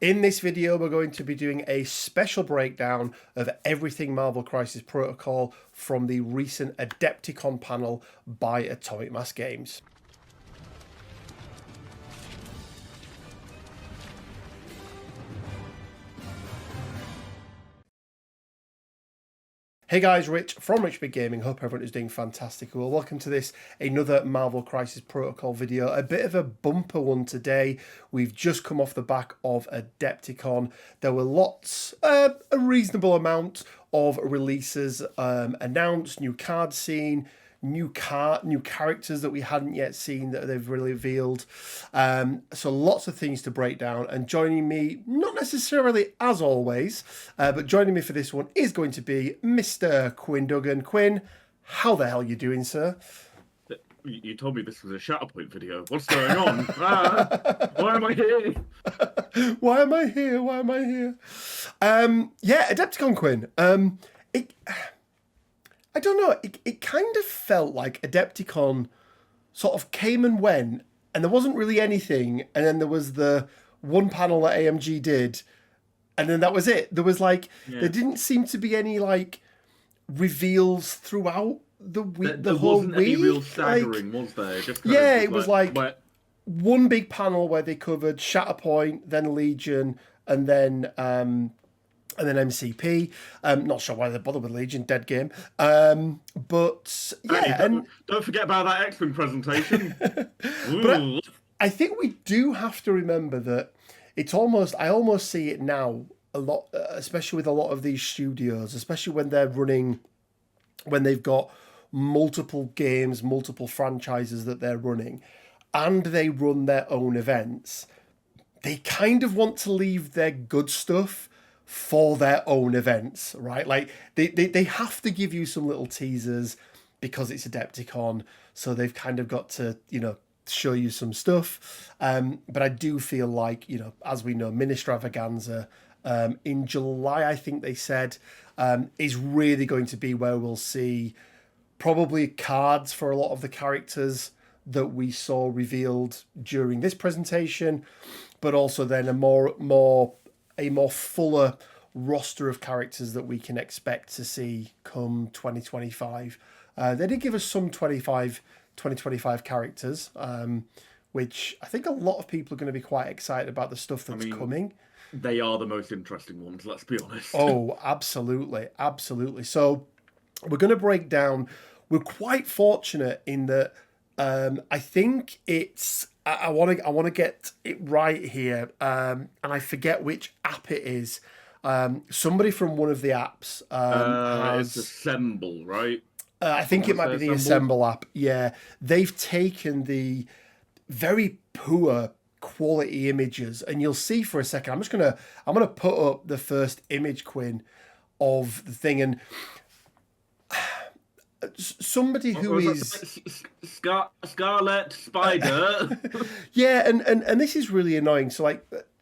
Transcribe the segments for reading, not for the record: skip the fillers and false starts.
In this video, we're going to be doing a special breakdown of everything Marvel Crisis Protocol from the recent Adepticon panel by Atomic Mass Games. Hey guys, Rich from Rich Big Gaming. Hope everyone is doing fantastic. Well, welcome to this, another Marvel Crisis Protocol video. A bit of a bumper one today. We've just come off the back of Adepticon. There were a reasonable amount of releases announced, new card scene, new characters that we hadn't yet seen that they've really revealed. So lots of things to break down. And joining me, not necessarily as always, but joining me for this one is going to be Mr. Quinn Duggan. Quinn, how the hell are you doing, sir? You told me this was a Shatterpoint video. What's going on? Why am I here? Why am I here? Why am I here? Yeah, Adepticon, Quinn. I don't know, it kind of felt like Adepticon sort of came and went, and there wasn't really anything, and then there was the one panel that AMG did, and then that was it. There was there didn't seem to be any reveals throughout the week. There whole wasn't week. any real staggering, was there? It was one big panel where they covered Shatterpoint, then Legion, and then MCP. Not sure why they bothered with Legion, dead game. But yeah, hey, don't forget about that X-Wing presentation. But I think we do have to remember that I almost see it now a lot, especially with a lot of these studios, especially when they've got multiple games, multiple franchises that they're running, and they run their own events. They kind of want to leave their good stuff for their own events, right? Like they have to give you some little teasers because it's Adepticon, so they've kind of got to, show you some stuff. But I do feel like, as we know, Ministravaganza in July, I think they said, is really going to be where we'll see probably cards for a lot of the characters that we saw revealed during this presentation, but also then a more fuller roster of characters that we can expect to see come 2025. They did give us some 2025 characters, which I think a lot of people are going to be quite excited about the stuff that's coming. They are the most interesting ones, let's be honest. Oh, absolutely. Absolutely. So we're going to break down. We're quite fortunate in that I think it's... I want to get it right here, and I forget which app it is. Somebody from one of the apps it's Assemble, right? I think it might be the Assemble app. Yeah, they've taken the very poor quality images, and you'll see for a second. I'm gonna put up the first image, Quinn, of the thing, and somebody who is Scarlet Spider. Yeah, and this is really annoying. So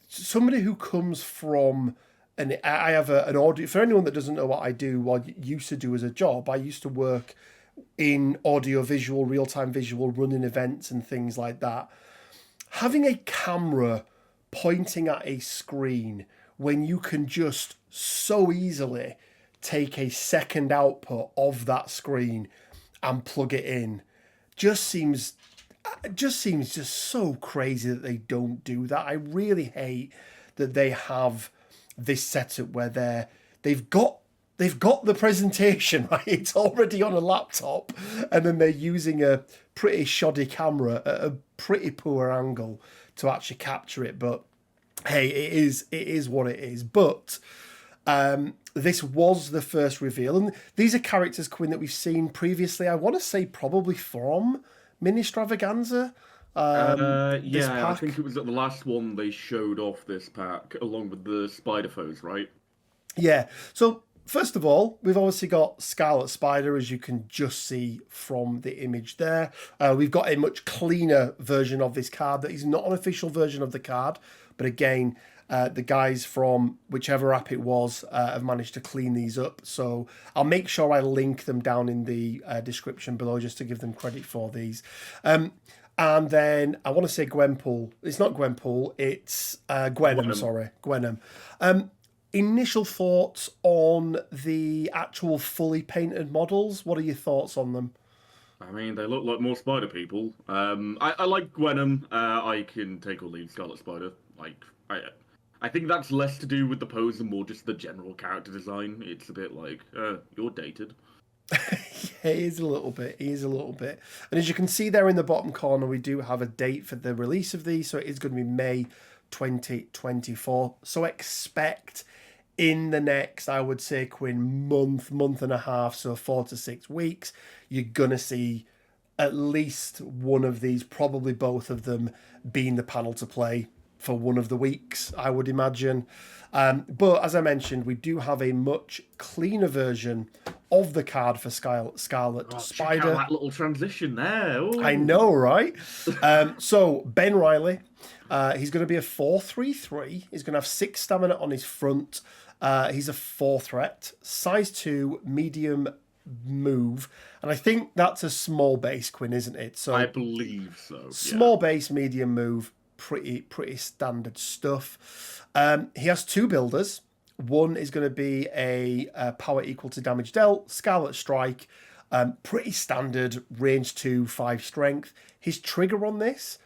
somebody who comes from I have an audio, for anyone that doesn't know what I do, what I used to do as a job, I used to work in audio visual, real-time visual, running events and things like that. Having a camera pointing at a screen when you can just so easily take a second output of that screen and plug it in just seems so crazy that they don't do that. I really hate that they have this setup where they've got the presentation, right? It's already on a laptop, and then they're using a pretty shoddy camera at a pretty poor angle to actually capture it. But hey, it is what it is. But this was the first reveal, and these are characters, Quinn, that we've seen previously. I want to say probably from Ministravaganza. I think it was at the last one they showed off this pack along with the Spider Foes, right? Yeah. So first of all, we've obviously got Scarlet Spider, as you can just see from the image there. We've got a much cleaner version of this card that is not an official version of the card, but again, the guys from whichever app it was have managed to clean these up. So I'll make sure I link them down in the description below just to give them credit for these. And then I want to say Gwenpool. It's not Gwenpool. It's Gwenham. Gwenham. Sorry, Gwenham. Initial thoughts on the actual fully painted models. What are your thoughts on them? I mean, they look like more spider people. I like Gwenham. I can take or leave Scarlet Spider. Like, I think that's less to do with the pose and more just the general character design. It's a bit like, you're dated. Yeah, he is a little bit. He is a little bit. And as you can see there in the bottom corner, we do have a date for the release of these. So it is going to be May 2024. So expect in the next, I would say, Quinn, month and a half, so 4 to 6 weeks, you're going to see at least one of these, probably both of them, being the panel to play for one of the weeks, I would imagine. But as I mentioned, we do have a much cleaner version of the card for Scarlet Spider. Check out that little transition there. Ooh. I know, right? So Ben Reilly, he's going to be a 4/3/3. He's going to have 6 stamina on his front. He's a 4 threat, size 2, medium move, and I think that's a small base, Quinn, isn't it? So I believe so. Yeah. Small base, medium move, pretty standard stuff. He has 2 builders. One is going to be a power equal to damage dealt, Scarlet Strike, pretty standard, range 2, 5 strength. His trigger on this,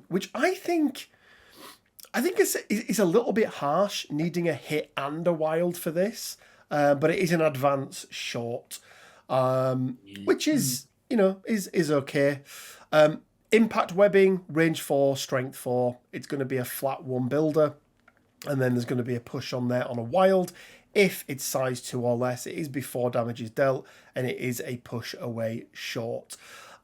which I think it's a little bit harsh, needing a hit and a wild for this, but it is an advance short, which is is okay. Impact webbing, range 4, strength 4. It's going to be a flat 1 builder, and then there's going to be a push on there on a wild. If it's size 2 or less, it is before damage is dealt, and it is a push away short.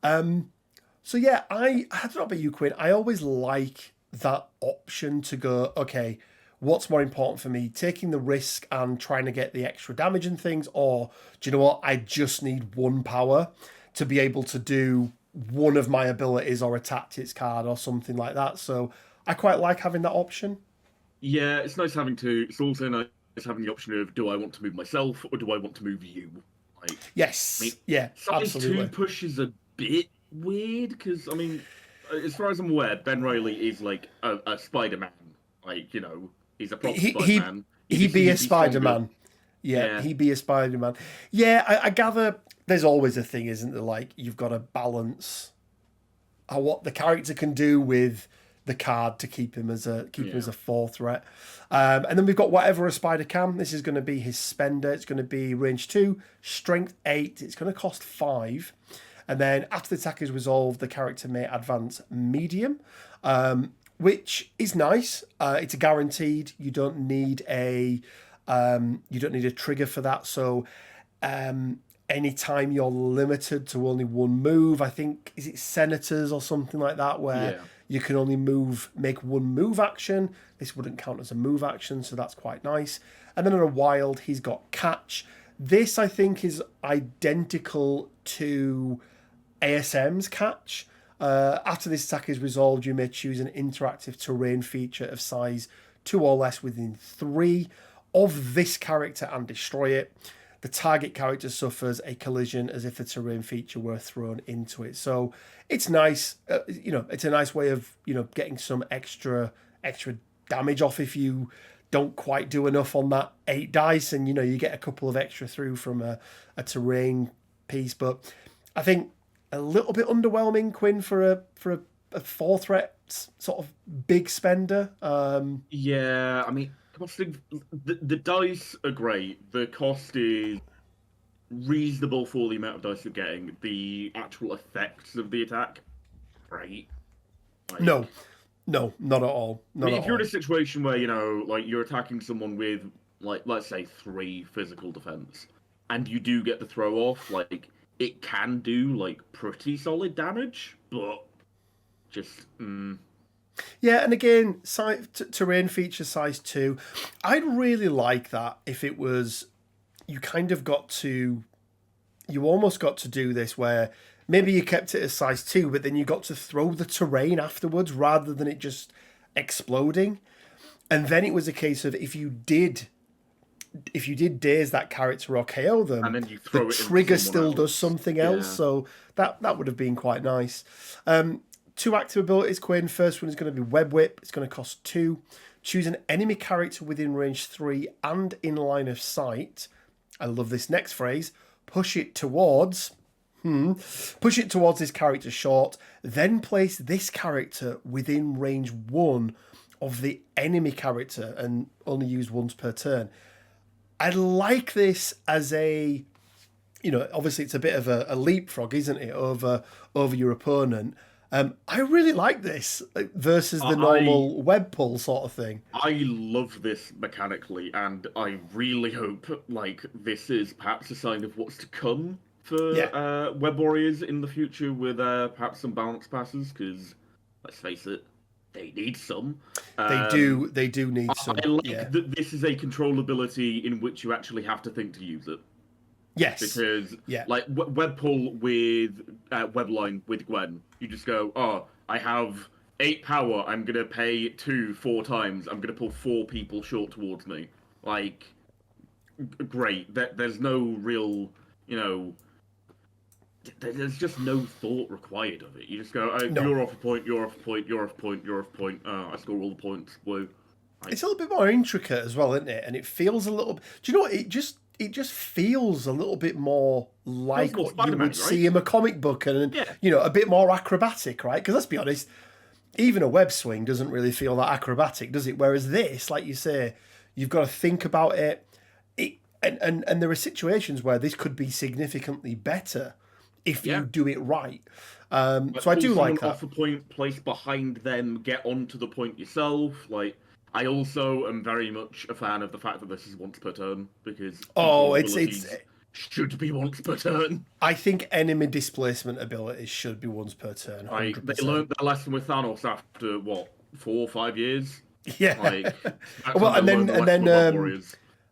So yeah, I don't know about you, Quinn. I always like that option to go, okay, what's more important for me? Taking the risk and trying to get the extra damage and things, or do you know what? I just need 1 power to be able to do one of my abilities or a tactics card or something like that. So I quite like having that option. Yeah, it's nice having to. It's also nice having the option of, do I want to move myself or do I want to move you? Like, yes, I mean, yeah, size absolutely. 2 push is a bit weird because, I mean, as far as I'm aware, Ben Reilly is like a Spider-Man. Like, he's a proper Spider-Man. He'd be a Spider-Man. Yeah, he'd be a Spider-Man. Yeah, I gather there's always a thing, isn't there? Like, you've got to balance what the character can do with the card to keep him as a 4 threat. And then we've got whatever a spider can. This is going to be his spender. It's going to be range 2, strength 8. It's going to cost 5. And then after the attack is resolved, the character may advance medium, which is nice. It's a guaranteed. You don't need a trigger for that. So anytime you're limited to only 1 move, I think, is it Senators or something like that, where you can only make 1 move action. This wouldn't count as a move action, so that's quite nice. And then on a wild, he's got catch. This, I think, is identical to ASM's catch. After this attack is resolved, you may choose an interactive terrain feature of size 2 or less within 3 of this character and destroy it. The target character suffers a collision as if a terrain feature were thrown into it. So it's nice. It's a nice way of getting some extra damage off if you don't quite do enough on that 8 dice, and you get a couple of extra through from a terrain piece. But I think a little bit underwhelming, Quinn, for a 4 threat sort of big spender. Yeah, I mean, the dice are great. The cost is reasonable for the amount of dice you're getting. The actual effects of the attack, great. Like, no, not at all. If you're in a situation where you're attacking someone with, like, let's say 3 physical defense, and you do get the throw off, like, it can do like pretty solid damage, but just. Yeah, and again, terrain feature size 2. I'd really like that if it was, you almost got to do this where maybe you kept it as size 2, but then you got to throw the terrain afterwards rather than it just exploding. And then it was a case of if you did daze that character or KO them, and then you throw the it trigger still else. does something else. So that would have been quite nice. 2 active abilities, Quinn. First one is going to be Web Whip. It's going to cost 2. Choose an enemy character within range 3 and in line of sight. I love this next phrase. Push it towards this character's short. Then place this character within range 1 of the enemy character and only use once per turn. I like this as a, obviously it's a bit of a leapfrog, isn't it, over your opponent. I really like this versus the normal web pull sort of thing. I love this mechanically, and I really hope this is perhaps a sign of what's to come for Web Warriors in the future with perhaps some balance passes, because let's face it, they need some. They do need some. I like that this is a control ability in which you actually have to think to use it. Yes. Because, web pull with Webline with Gwen, you just go, oh, I have 8 power, I'm going to pay 2 4 times, I'm going to pull 4 people short towards me. Great. There's no real, there's just no thought required of it. You just go, you're off a point, you're off a point, you're off a point, you're off a point, I score all the points, woo. It's a little bit more intricate as well, isn't it? And it feels a little... Do you know what? It just feels a little bit more like what you would see in a comic book and, a bit more acrobatic, right? Because let's be honest, even a web swing doesn't really feel that acrobatic, does it? Whereas this, like you say, you've got to think about it. And there are situations where this could be significantly better if you do it right. So I do like that. Off a point, place behind them, get onto the point yourself, I also am very much a fan of the fact that this is once per turn, because it should be once per turn. I think enemy displacement abilities should be once per turn. 100%. They learned their lesson with Thanos after 4 or 5 years. Yeah.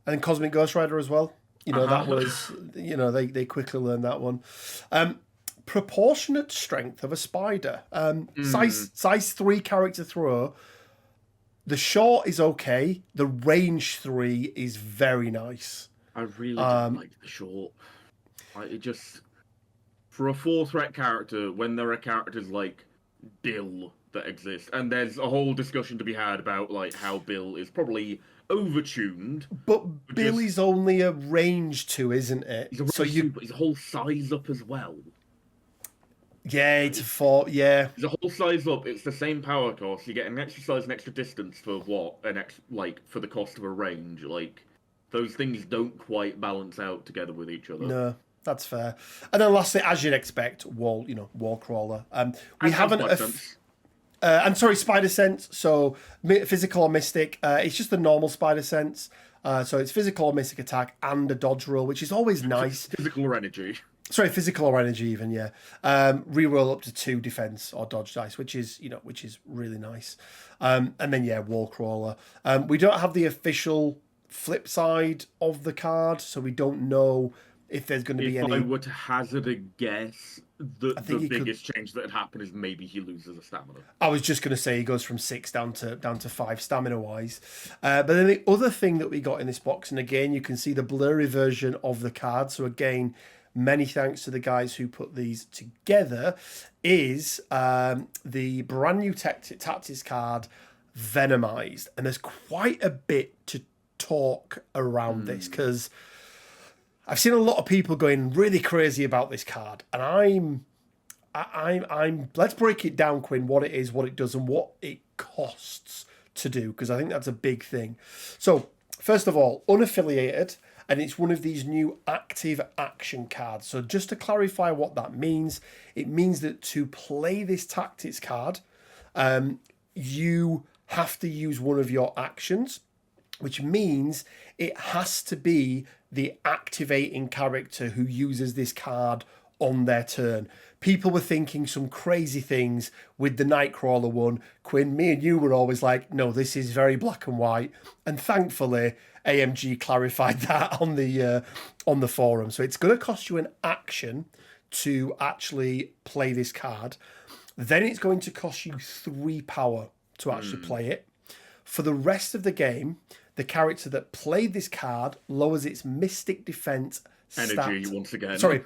And Cosmic Ghost Rider as well. That was they quickly learned that one. Proportionate strength of a spider. Size 3 character throw. The short is okay. The range 3 is very nice. I really don't like the short. It just, for a 4-threat character, when there are characters like Bill that exist, and there's a whole discussion to be had about how Bill is probably overtuned. But Bill is only a range 2, isn't it? He's a whole size up as well. Yeah, it's a 4. Yeah, the whole size up. It's the same power cost. You get an extra size and extra distance for what for the cost of a range. Those things don't quite balance out together with each other. No, that's fair. And then lastly, as you'd expect, wall crawler. We haven't. I'm sorry, spider sense. So physical or mystic. It's just the normal spider sense. So it's physical or mystic attack and a dodge roll, which is always nice. Physical or energy. Sorry, physical or energy even, yeah. Reroll up to 2 defense or dodge dice, which is really nice. And then wall crawler. We don't have the official flip side of the card, so we don't know if there's going to be any. If I were to hazard a guess, the biggest change that had happened is maybe he loses a stamina. I was just going to say he goes from 6 down to 5 stamina wise. But then the other thing that we got in this box, and again you can see the blurry version of the card. So again, many thanks to the guys who put these together, is the brand new tactics card, Venomized. And there's quite a bit to talk around this, because I've seen a lot of people going really crazy about this card. And I'm let's break it down, Quinn, what it is, what it does, and what it costs to do, because I think that's a big thing. So, first of all, unaffiliated. And it's one of these new active action cards. So just to clarify what that means, it means that to play this tactics card, you have to use one of your actions, which means it has to be the activating character who uses this card on their turn. People were thinking some crazy things with the Nightcrawler one. Quinn, me and you were always like, no, this is very black and white. And thankfully, AMG clarified that on the forum. So it's going to cost you an action to actually play this card. Then it's going to cost you 3 power to actually play it. For the rest of the game, the character that played this card lowers its mystic defense energy once again. Sorry.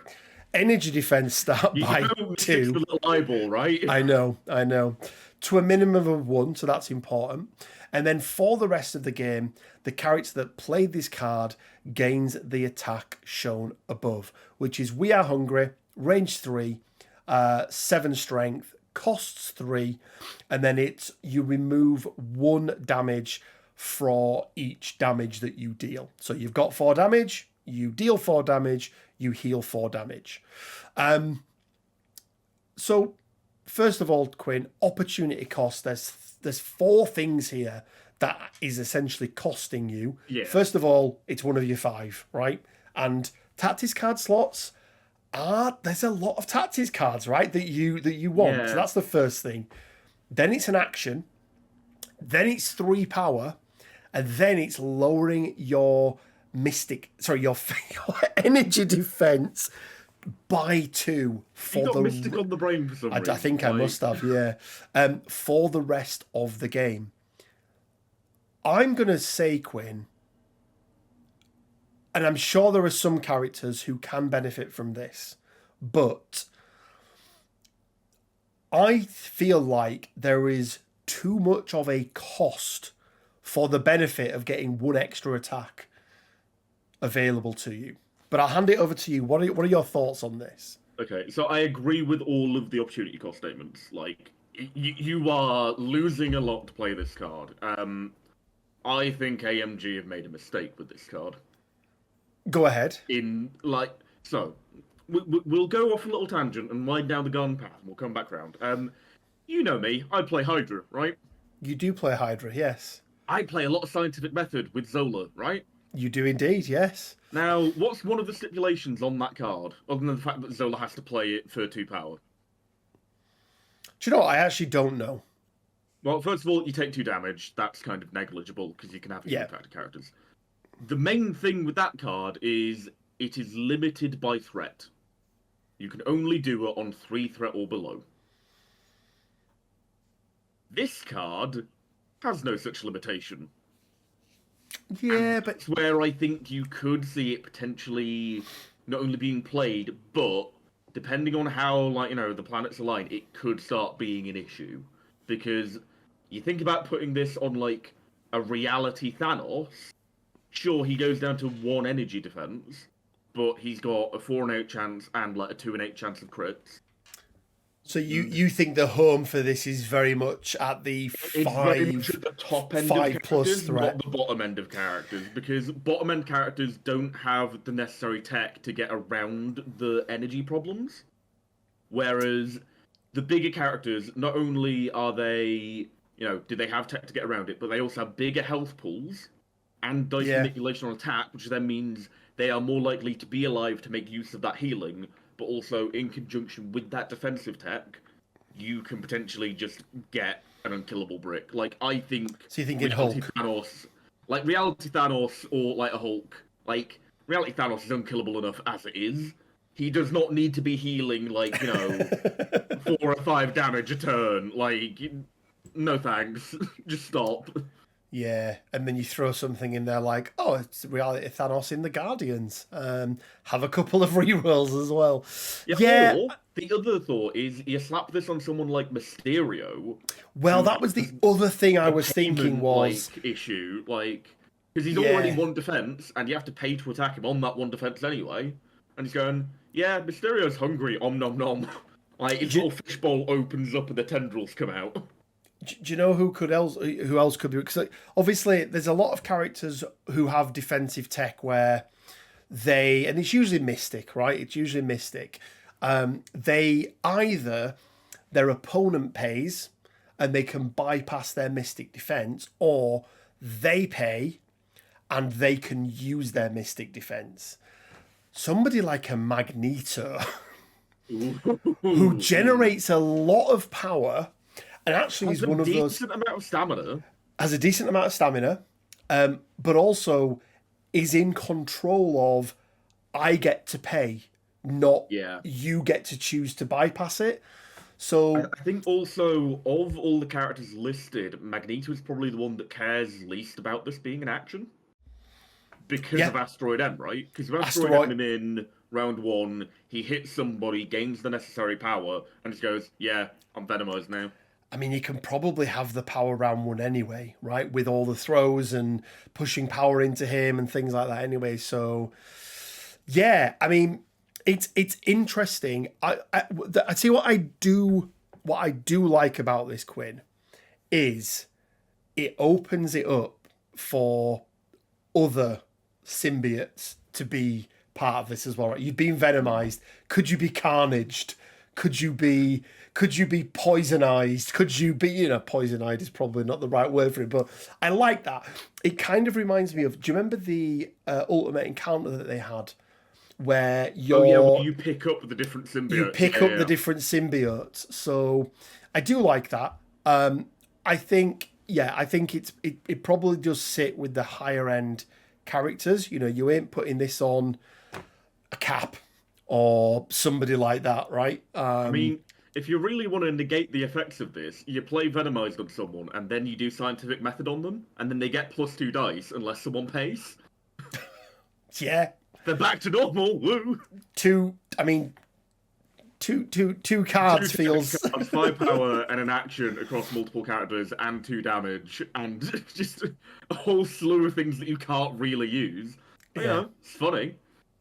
Energy defense start You by know, it's the 2. little eyeball, right? I know. To a minimum of 1, so that's important. And then for the rest of the game, the character that played this card gains the attack shown above, which is We Are Hungry, range 3, 7 strength, costs 3, and then it's you remove 1 damage for each damage that you deal. So you've got 4 damage, you deal 4 damage, you heal 4 damage. So first of all, Quinn, opportunity cost. There's 4 things here that is essentially costing you. Yeah. First of all, it's one of your 5, right? And tactics card slots there's a lot of tactics cards, right? That you want. Yeah. So that's the first thing. Then it's an action. Then it's 3 power, and then it's lowering your your energy defense by 2 for You got the Mystic on the brain for some reason. I think I must have, yeah. For the rest of the game. I'm going to say, Quinn, and I'm sure there are some characters who can benefit from this, but I feel like there is too much of a cost for the benefit of getting 1 extra attack available to you. But I'll hand it over to you. What are your thoughts on this? Okay, so I agree with all of the opportunity cost statements. Like, you are losing a lot to play this card. I think AMG have made a mistake with this card. Go ahead. We'll go off a little tangent and wind down the garden path, and we'll come back round. You know me, I play Hydra, right? You do play Hydra, yes. I play a lot of scientific method with Zola, right? You do indeed, yes. Now, what's one of the stipulations on that card, other than the fact that Zola has to play it for 2 power? Do you know what? I actually don't know. Well, first of all, you take 2 damage. That's kind of negligible, because you can have factor characters. The main thing with that card is it is limited by threat. You can only do it on 3 threat or below. This card has no such limitation. Yeah, but it's where I think you could see it potentially not only being played, but depending on how, the planets align, it could start being an issue. Because you think about putting this on, a reality Thanos. Sure, he goes down to 1 energy defense, but he's got a 4 in 8 chance and, a 2 in 8 chance of crits. So you think the home for this is very much at the 5, it's very much at the top end 5 of characters, plus threat, not the bottom end of characters, because bottom end characters don't have the necessary tech to get around the energy problems. Whereas the bigger characters, not only are they, do they have tech to get around it, but they also have bigger health pools and dice manipulation on attack, which then means they are more likely to be alive to make use of that healing. But also, in conjunction with that defensive tech, you can potentially just get an unkillable brick. I think... So you think in Hulk? Thanos, Reality Thanos or, a Hulk. Reality Thanos is unkillable enough as it is. He does not need to be healing, 4 or 5 damage a turn. No thanks. Just stop. Yeah, and then you throw something in there it's Reality Thanos in the Guardians. Have a couple of rerolls as well. Yeah. Or the other thought is you slap this on someone like Mysterio. Well, that was the other thing I was thinking was issue, because he's already 1 defense, and you have to pay to attack him on that 1 defense anyway. And he's going, yeah, Mysterio's hungry. Om nom nom. His little fishbowl opens up and the tendrils come out. Do you know who else could be? Because obviously there's a lot of characters who have defensive tech where and it's usually Mystic, right? It's usually Mystic. They either their opponent pays and they can bypass their Mystic defense, or they pay and they can use their Mystic defense. Somebody like a Magneto who generates a lot of power. And actually is one of those... Has a decent amount of stamina, but also is in control of, I get to pay, not you get to choose to bypass it. So I think also, of all the characters listed, Magneto is probably the one that cares least about this being an action. Because of Asteroid M, right? Because if Asteroid M in round one, he hits somebody, gains the necessary power, and just goes, yeah, I'm Venomized now. I mean, you can probably have the power round one anyway, right? With all the throws and pushing power into him and things like that anyway. So, yeah, I mean, it's interesting. I see what I do like about this, Quinn, is it opens it up for other symbiotes to be part of this as well. Right? You've been venomized. Could you be carnaged? Could you be poisonized? Could you be, poisonized is probably not the right word for it, but I like that. It kind of reminds me of, do you remember the Ultimate Encounter that they had? Where you pick up the different symbiotes. You pick up the different symbiotes. So I do like that. I think it probably does sit with the higher end characters. You ain't putting this on a Cap or somebody like that, right? I mean, if you really want to negate the effects of this, you play Venomized on someone, and then you do scientific method on them, and then they get +2 dice unless someone pays. Yeah. They're back to normal. Woo! Two cards feels 5 power and an action across multiple characters and 2 damage and just a whole slew of things that you can't really use. But, Yeah. It's funny.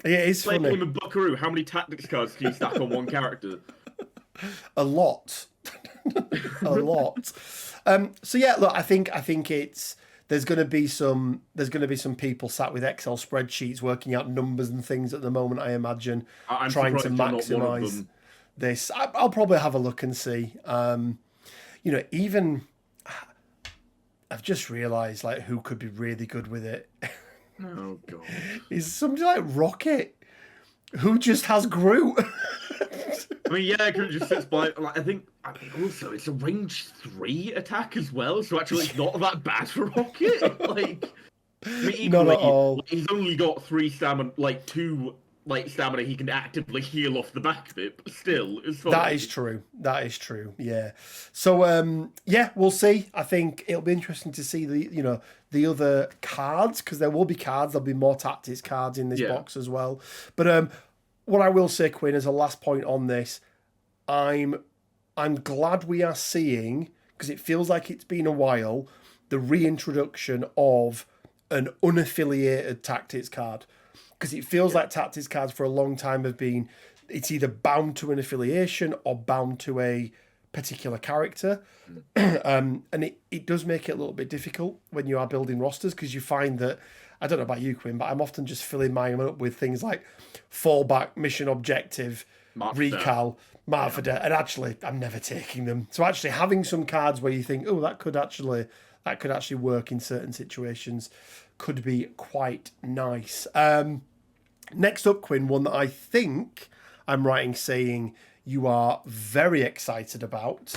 Yeah, it's Play funny. a game of Buckaroo. How many tactics cards can you stack on one character? A lot. A lot. So yeah, look, I think there's going to be some people sat with Excel spreadsheets working out numbers and things at the moment. I imagine I'm trying to surprised you're not one of maximize them. this. I'll probably have a look and see. Even I've just realised like who could be really good with it. Oh god. Is somebody like Rocket, who just has Groot. I mean, yeah, Groot just sits by. Like, I think also it's a range 3 attack as well, so actually it's not that bad for Rocket. Like, I mean, equally, Not at all. He's only got 3 stamina, like 2 stamina. He can actively heal off the back of it, but still, it's fine. That is true. Yeah. So yeah, we'll see. I think it'll be interesting to see the other cards, because there will be cards. There'll be more tactics cards in this box as well. But what I will say, Quinn, as a last point on this, I'm glad we are seeing, because it feels like it's been a while, the reintroduction of an unaffiliated tactics card. Because it feels like tactics cards for a long time have been, it's either bound to an affiliation or bound to a particular character. And it does make it a little bit difficult when you are building rosters, because you find that, I don't know about you, Quinn, but I'm often just filling mine up with things like fallback, mission objective, recal, mark for death, and actually I'm never taking them. So actually having some cards where you think, oh, that could actually work in certain situations could be quite nice. Next up, Quinn, one that I think I'm writing saying you are very excited about.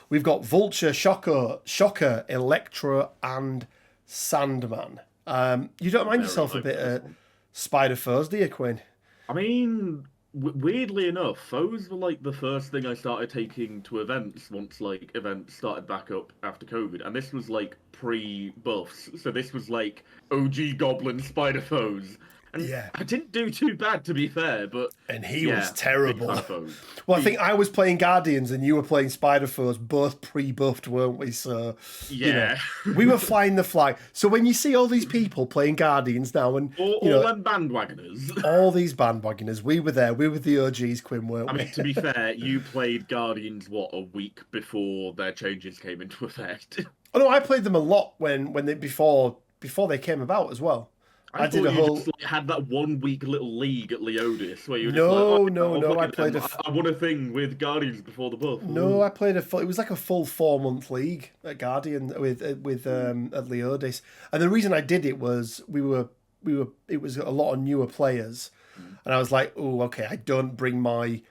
We've got Vulture, Shocker, Electro, and Sandman. You don't mind yourself a bit of Spider Foes, do you, Quinn? I mean, weirdly enough, those were like the first thing I started taking to events once like events started back up after COVID, and this was like pre-buffs, so this was like OG Goblin Spider Foes. And Yeah. I didn't do too bad, to be fair, but And he was terrible. big fan of Foes. Well, I think I was playing Guardians and you were playing Spider Foes, both pre-buffed, weren't we? So, Yeah. we were flying the flag. So when you see all these people playing Guardians now, and all them bandwagoners. all these bandwagoners, we were there. We were the OGs, Quinn, weren't we? I mean, to be fair, you played Guardians, a week before their changes came into effect? Oh no, I played them a lot before they came about as well. I did a whole. Just, had that 1 week little league at Leodis where you were No. I played I won a thing with Guardians before the buff. No, I played it was like a full 4-month league at Guardian with at Leodis, and the reason I did it was it was a lot of newer players, and I was like, oh, okay, I don't bring my,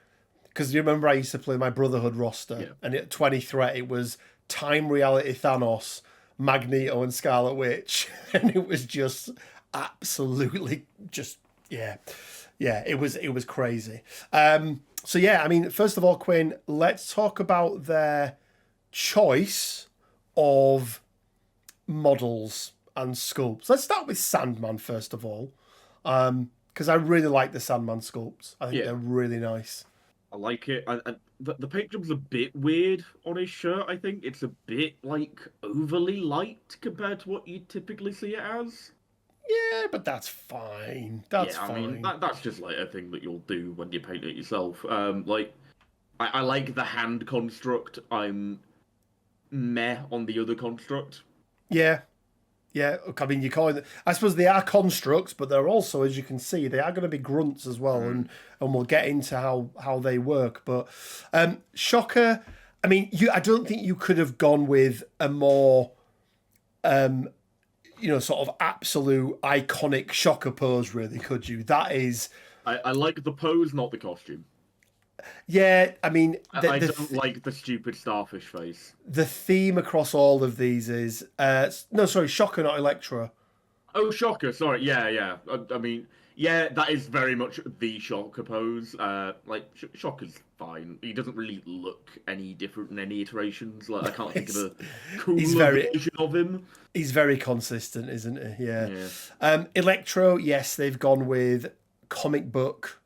because you remember I used to play my Brotherhood roster, and at 20 threat it was Time Reality Thanos, Magneto, and Scarlet Witch, and it was just absolutely it was crazy. So yeah, I mean, first of all, Quinn, let's talk about their choice of models and sculpts. Let's start with Sandman first of all, because I really like the Sandman sculpts. I think Yeah. they're really nice. I like it. The paint job's a bit weird on his shirt, I think. It's a bit, like, overly light compared to what you typically see it as. Yeah, but that's fine. That's Yeah, I mean, fine. that's just, like, a thing that you'll do when you paint it yourself. Like, I like the hand construct. I'm meh on the other construct. Yeah, yeah. I mean, you call it. I suppose they are constructs, but they're also, as you can see, they are going to be grunts as well, and we'll get into how they work. But Shocker. I mean, I don't think you could have gone with a more, sort of absolute iconic Shocker pose, really, could you? That is. I like the pose, not the costume. Yeah, I mean, I don't like the stupid starfish face. the theme across all of these is no, sorry, Shocker, not Electra. Oh, Shocker, sorry. Yeah, yeah. I mean, yeah, that is very much the Shocker pose. Like, Shocker's fine. He doesn't really look any different in any iterations. Like, I can't think of a cooler version of him. He's very consistent, isn't he? Yeah. Yeah. Electro, yes, they've gone with comic book,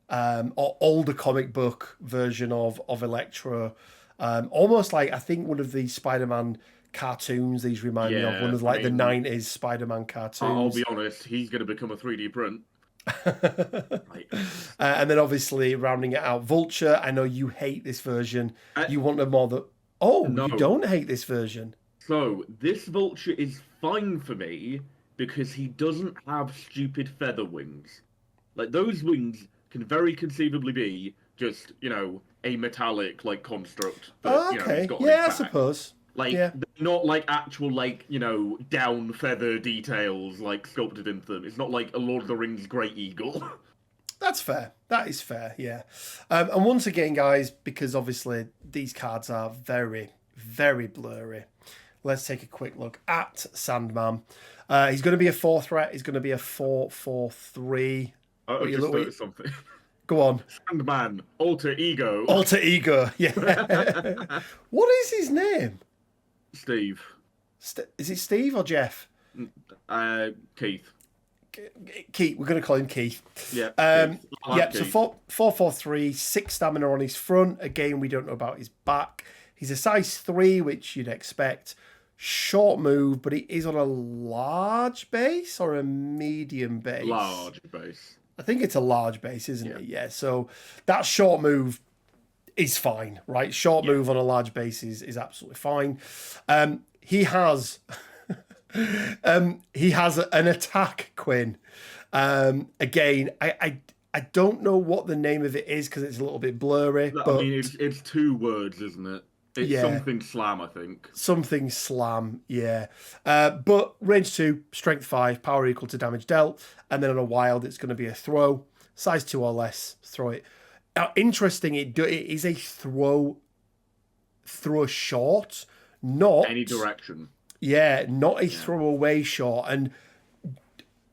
or older comic book version of Electro. Almost like, I think, one of the Spider-Man cartoons these remind me of, one of like the 90s Spider-Man cartoons. I'll be honest, he's going to become a 3D print. And then obviously rounding it out, Vulture. I know you hate this version. You want a more that. Oh, no. You don't hate this version. So this Vulture is fine for me because he doesn't have stupid feather wings. Like, those wings can very conceivably be just, a metallic, like, construct that, he's got on his back. I suppose. Like, they're not like actual, like, down feather details, like, sculpted into them. It's not like a Lord of the Rings Great Eagle. That's fair. That is fair, yeah. And once again, guys, because obviously these cards are very, very blurry, let's take a quick look at Sandman. He's going to be a 4 threat. He's going to be a 4/4/3. I just noticed something. Go on. Sandman, alter ego. Alter ego, yeah. What is his name? Steve. Is it Steve or Jeff? Keith. Keith. We're going to call him Keith. Yeah. Keith. So 4/4/3, 6 stamina on his front. Again, we don't know about his back. He's a size 3, which you'd expect. Short move, but he is on a large base or a medium base? Large base. I think it's a large base, isn't it? Yeah. So that short move is fine, right? Short move on a large base is absolutely fine. He has an attack, Quinn. Again, I don't know what the name of it is because it's a little bit blurry. I mean, it's 2 words, isn't it? It's something slam, I think. Something slam, yeah. But range 2, strength 5, power equal to damage dealt, and then on a wild, it's going to be a throw, size 2 or less. Throw it. Now, interesting, it is a throw short, not any direction. Yeah, not a throwaway shot. And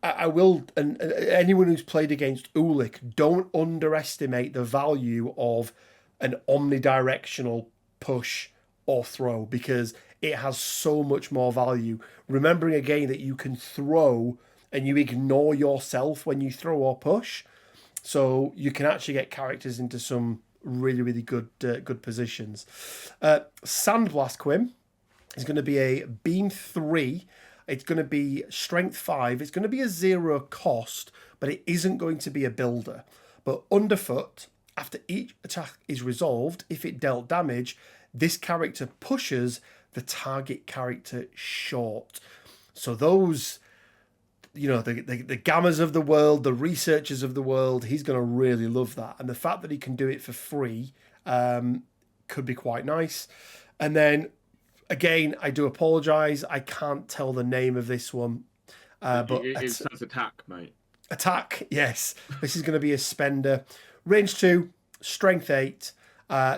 I will, and anyone who's played against Ulik, don't underestimate the value of an omnidirectional push or throw, because it has so much more value. Remembering again that you can throw and you ignore yourself when you throw or push, so you can actually get characters into some really, really good positions. Sandblast, Quim, is going to be a beam 3. It's going to be strength 5. It's going to be a 0 cost, but it isn't going to be a builder. But underfoot, after each attack is resolved, if it dealt damage, this character pushes the target character short. So those, the gammas of the world, the researchers of the world, he's going to really love that. And the fact that he can do it for free could be quite nice. And then, again, I do apologise. I can't tell the name of this one. But it says attack, mate. Attack, yes. This is going to be a spender. Range 2, strength 8,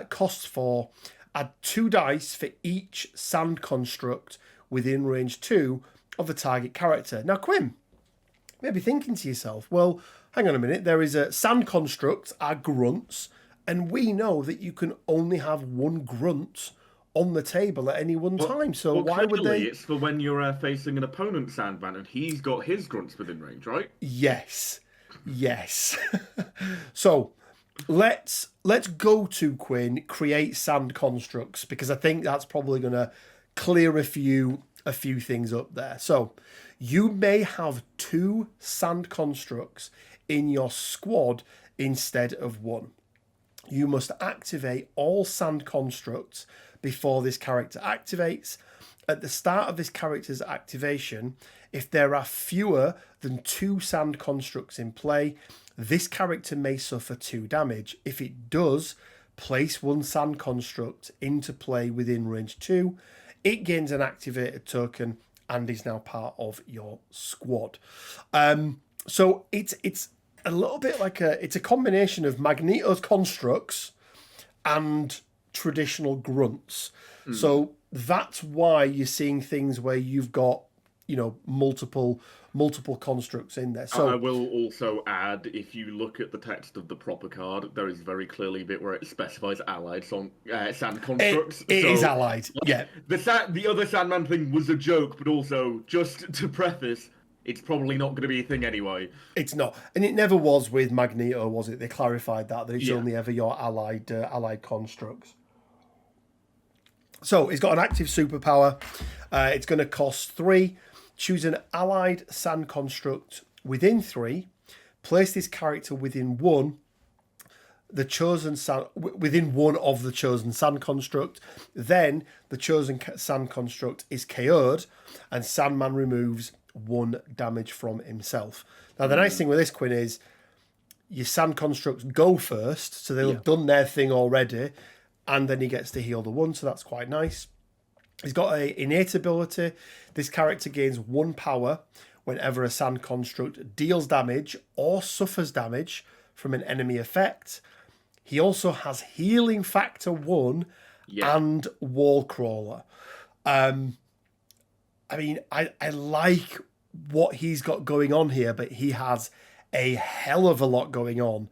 cost 4. Add 2 dice for each sand construct within range 2 of the target character. Now, Quim, maybe thinking to yourself, well, hang on a minute. There is a sand construct are grunts, and we know that you can only have 1 grunt on the table at any one time. So why would they? It's for when you're facing an opponent Sandman and he's got his grunts within range, right? Yes. Yes. So let's go to Quinn, create sand constructs, because I think that's probably gonna clear a few things up there. So you may have 2 sand constructs in your squad instead of 1. You must activate all sand constructs before this character activates. At the start of this character's activation, if there are fewer than 2 sand constructs in play, this character may suffer 2 damage. If it does, place 1 sand construct into play within range 2. It gains an activated token and is now part of your squad. So it's a little bit like it's a combination of Magneto's constructs and traditional grunts. So that's why you're seeing things where you've got, multiple constructs in there. So I will also add, if you look at the text of the proper card, there is very clearly a bit where it specifies allied sand constructs. it is allied. Yeah. The other Sandman thing was a joke, but also, just to preface, it's probably not going to be a thing anyway. It's not, and it never was with Magneto, was it? They clarified that it's only ever your allied constructs. So it's got an active superpower. It's going to cost 3. Choose an allied sand construct within 3. Place this character within 1. Within 1 of the chosen sand construct. Then the chosen sand construct is KO'd, and Sandman removes 1 damage from himself. Now the nice thing with this, Quinn, is your sand constructs go first, so they'll have done their thing already, and then he gets to heal the 1, so that's quite nice. He's got an innate ability. This character gains 1 power whenever a sand construct deals damage or suffers damage from an enemy effect. He also has healing factor 1 and wall crawler. I mean, I like what he's got going on here, but he has a hell of a lot going on.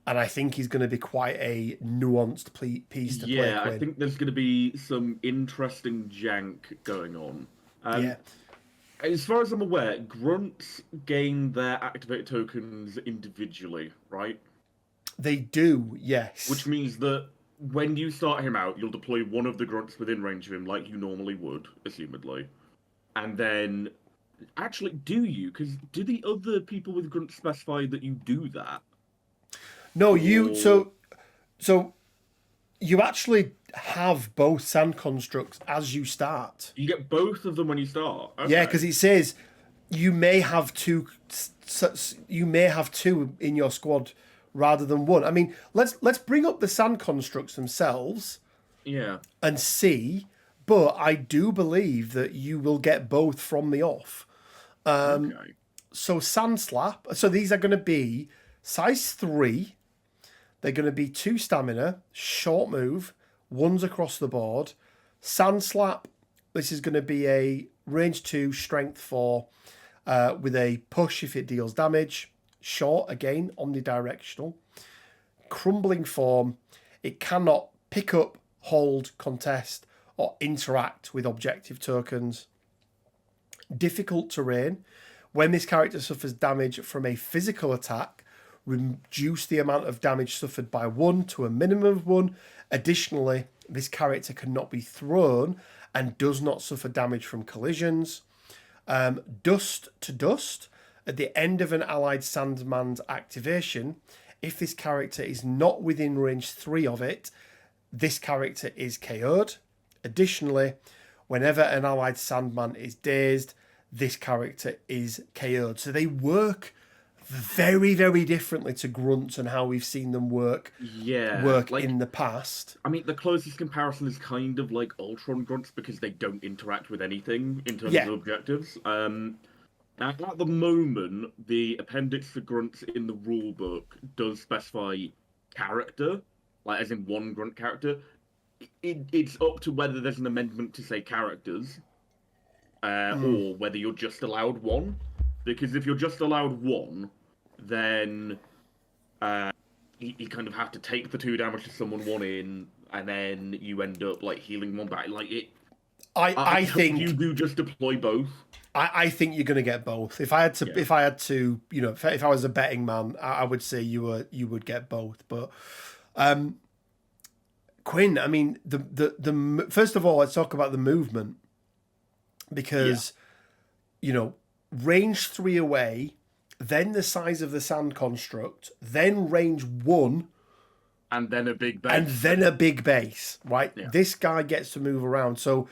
And I think he's going to be quite a nuanced piece to play. Yeah, I think there's going to be some interesting jank going on. As far as I'm aware, grunts gain their activated tokens individually, right? They do, yes. Which means that when you start him out, you'll deploy one of the grunts within range of him, like you normally would, assumedly. And then, actually, do you? Because do the other people with grunts specify that you do that? No, so you actually have both sand constructs as you start. You get both of them when you start. Okay. Yeah, because it says you may have 2. You may have 2 in your squad rather than 1. I mean, let's bring up the sand constructs themselves. Yeah. And see. But I do believe that you will get both from the off. Okay. So Sand Slap. So these are going to be size 3. They're going to be 2 stamina, short move, 1s across the board. Sand Slap. This is going to be a range 2, strength 4, with a push if it deals damage. Short, again, omnidirectional. Crumbling form. It cannot pick up, hold, contest, or interact with objective tokens. Difficult terrain. When this character suffers damage from a physical attack, reduce the amount of damage suffered by 1 to a minimum of 1. Additionally, this character cannot be thrown and does not suffer damage from collisions. Dust to dust. At the end of an allied Sandman's activation, if this character is not within range 3 of it, this character is KO'd. Additionally, whenever an allied Sandman is dazed, this character is KO'd. So they work very, very differently to grunts and how we've seen them work in the past. I mean, the closest comparison is kind of like Ultron grunts because they don't interact with anything in terms of objectives. Now, at the moment, the appendix for grunts in the rulebook does specify character, like as in 1 grunt character. It's up to whether there's an amendment to say characters, or whether you're just allowed 1. Because if you're just allowed 1, then you kind of have to take the 2 damage to someone 1 in, and then you end up like healing 1 back. Like it, I think you do just deploy both. I think you're going to get both. If I had to, Yeah. if I was a betting man, I would say you would get both. But Quinn, I mean, the first of all, let's talk about the movement because range 3 away, then the size of the sand construct, then range 1. And then a big base. And then a big base, right? Yeah. This guy gets to move around. So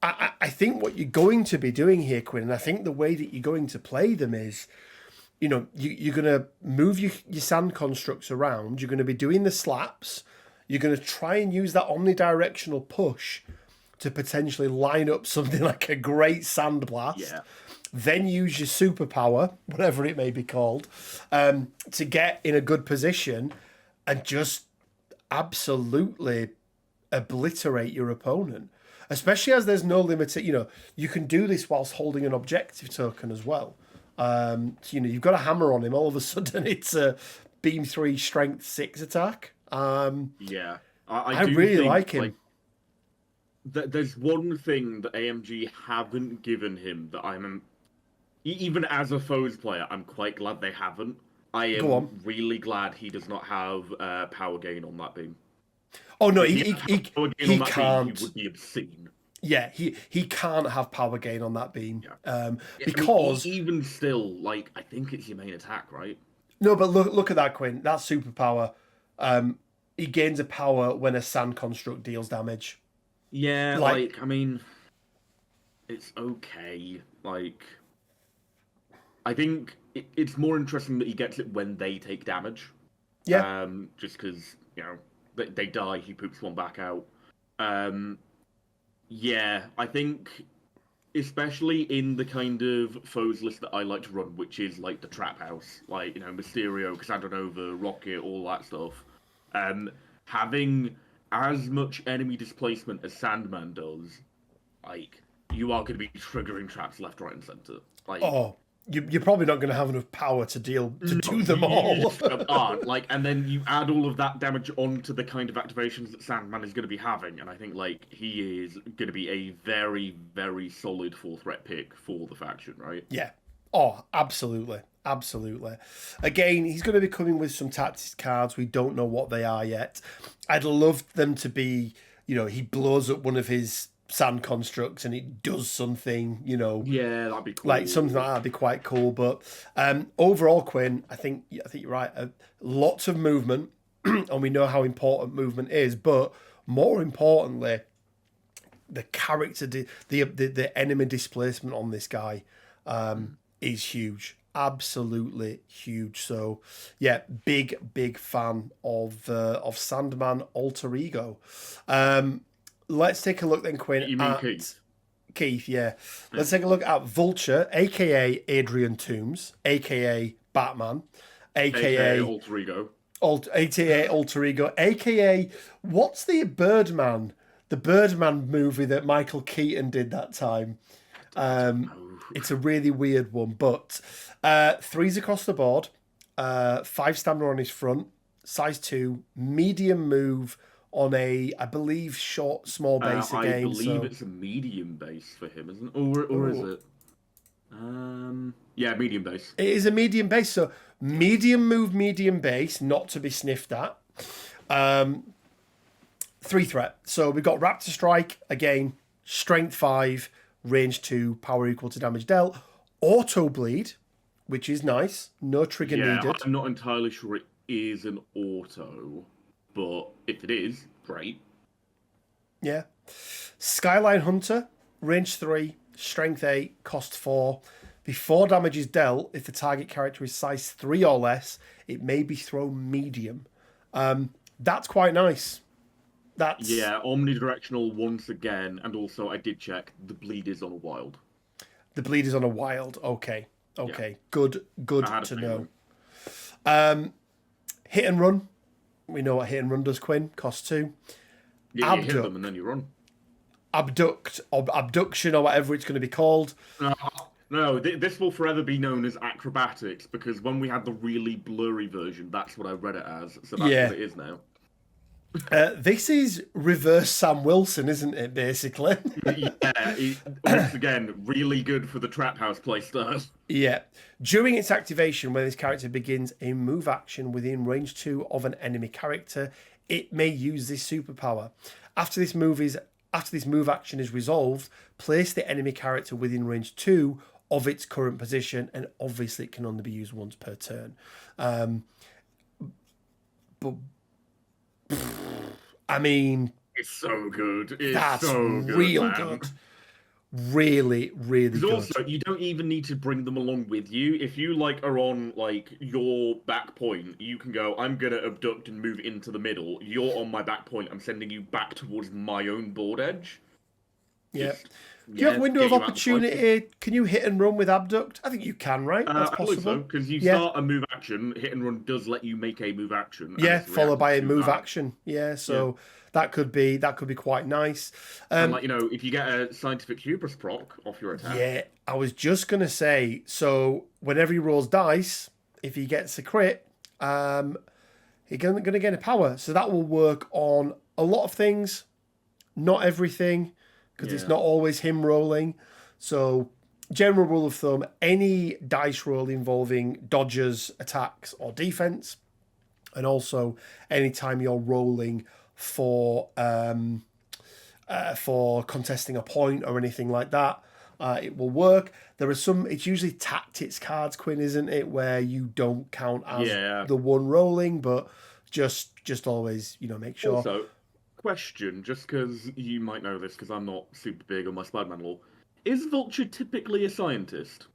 I think what you're going to be doing here, Quinn, and I think the way that you're going to play them is, you're going to move your sand constructs around. You're going to be doing the slaps. You're going to try and use that omnidirectional push to potentially line up something like a great sandblast. Yeah. Then use your superpower, whatever it may be called, to get in a good position and just absolutely obliterate your opponent. Especially as there's no limit. You can do this whilst holding an objective token as well. You've got a hammer on him. All of a sudden, it's a beam 3, strength 6 attack. Yeah, I really like him. There's one thing that AMG haven't given him that even as a foes player, I'm quite glad they haven't. I am really glad he does not have power gain on that beam. Oh no, he can't. He would be obscene. Yeah, he can't have power gain on that beam. Yeah. Because even still, I think it's your main attack, right? No, but look at that, Quinn. That superpower. He gains a power when a sand construct deals damage. Yeah, I mean, it's okay. I think it's more interesting that he gets it when they take damage. Yeah. Just because they die, he poops one back out. Yeah, I think, especially in the kind of foes list that I like to run, which is like the Trap House, Mysterio, Cassandra Nova, Rocket, all that stuff. Having as much enemy displacement as Sandman does, you are going to be triggering traps left, right, and center. You're probably not going to have enough power to do them all. And then you add all of that damage onto the kind of activations that Sandman is going to be having, and I think he is going to be a very, very solid 4-threat pick for the faction, right? Yeah. Oh, absolutely. Absolutely. Again, he's going to be coming with some tactics cards. We don't know what they are yet. I'd love them to be, he blows up one of his sand constructs and it does something, Yeah, that'd be cool. Something like that'd be quite cool. But overall, Quinn, I think you're right. Lots of movement, and we know how important movement is. But more importantly, the character, the enemy displacement on this guy is huge. Absolutely huge. So yeah, big fan of Sandman Alter Ego. Let's take a look then, Quinn. You mean Keith? Keith, yeah. Let's take a look at Vulture, aka Adrian Toomes, aka Batman, aka Alter Ego, aka Alter Ego, aka what's the Birdman movie that Michael Keaton did that time? It's a really weird one, but 3s across the board, 5 stamina on his front, size 2, medium move on a, I believe, small base again. I believe it's a medium base for him, isn't it? Or is it? Yeah, medium base. It is a medium base, so medium move, medium base, not to be sniffed at. 3 threat. So we've got Raptor Strike, again, strength 5, range 2, power equal to damage dealt. Auto bleed, which is nice. No trigger needed. I'm not entirely sure it is an auto, but if it is, great. Yeah. Skyline Hunter, range 3, strength 8, cost 4. Before damage is dealt, if the target character is size 3 or less, it may be thrown medium. That's quite nice. Yeah, omnidirectional once again, and also I did check, the bleed is on a wild. The bleed is on a wild. Okay. Yeah. Good to know. Hit and run. We know what hit and run does, Quinn. Cost 2. Yeah, you hit them and then you run. Abduct, or abduction, or whatever it's going to be called. No, this will forever be known as acrobatics, because when we had the really blurry version, that's what I read it as. So that's what it is now. This is reverse Sam Wilson, isn't it, basically? Yeah, once again, really good for the trap house playstyle. Yeah. During its activation, when this character begins a move action within range 2 of an enemy character, it may use this superpower. After this move action is resolved, place the enemy character within range 2 of its current position, and obviously it can only be used once per turn. But I mean, It's so good. It's that's so good, real man. good. Really, really Because good. also, you don't even need to bring them along with you. If you like are on like your back point, you can go, I'm gonna abduct and move into the middle. You're on my back point. I'm sending you back towards my own board edge. Yeah. Just, Do you have window get of you out the fight. opportunity? Can you hit and run with abduct? I think you can, right? That's I believe so, possible. because you Yeah. start a move action, hit and run does let you make a move action. and Yeah, it's followed by a reactive to move that. action. Yeah, so that could be quite nice. And like, if you get a scientific hubris proc off your attack, Yeah, I was just gonna say. So whenever he rolls dice, if he gets a crit, he's gonna get a power. So that will work on a lot of things, not everything, because it's Yeah. not always him rolling. So general rule of thumb: any dice roll involving dodges, attacks, or defense, and also anytime you're rolling for contesting a point or anything like that, it will work. There are some. It's usually tactics cards, Quinn, isn't it, where you don't count as Yeah. the one rolling, but just always make sure. Also, question, just because you might know this, because I'm not super big on my Spider-Man lore. Is Vulture typically a scientist?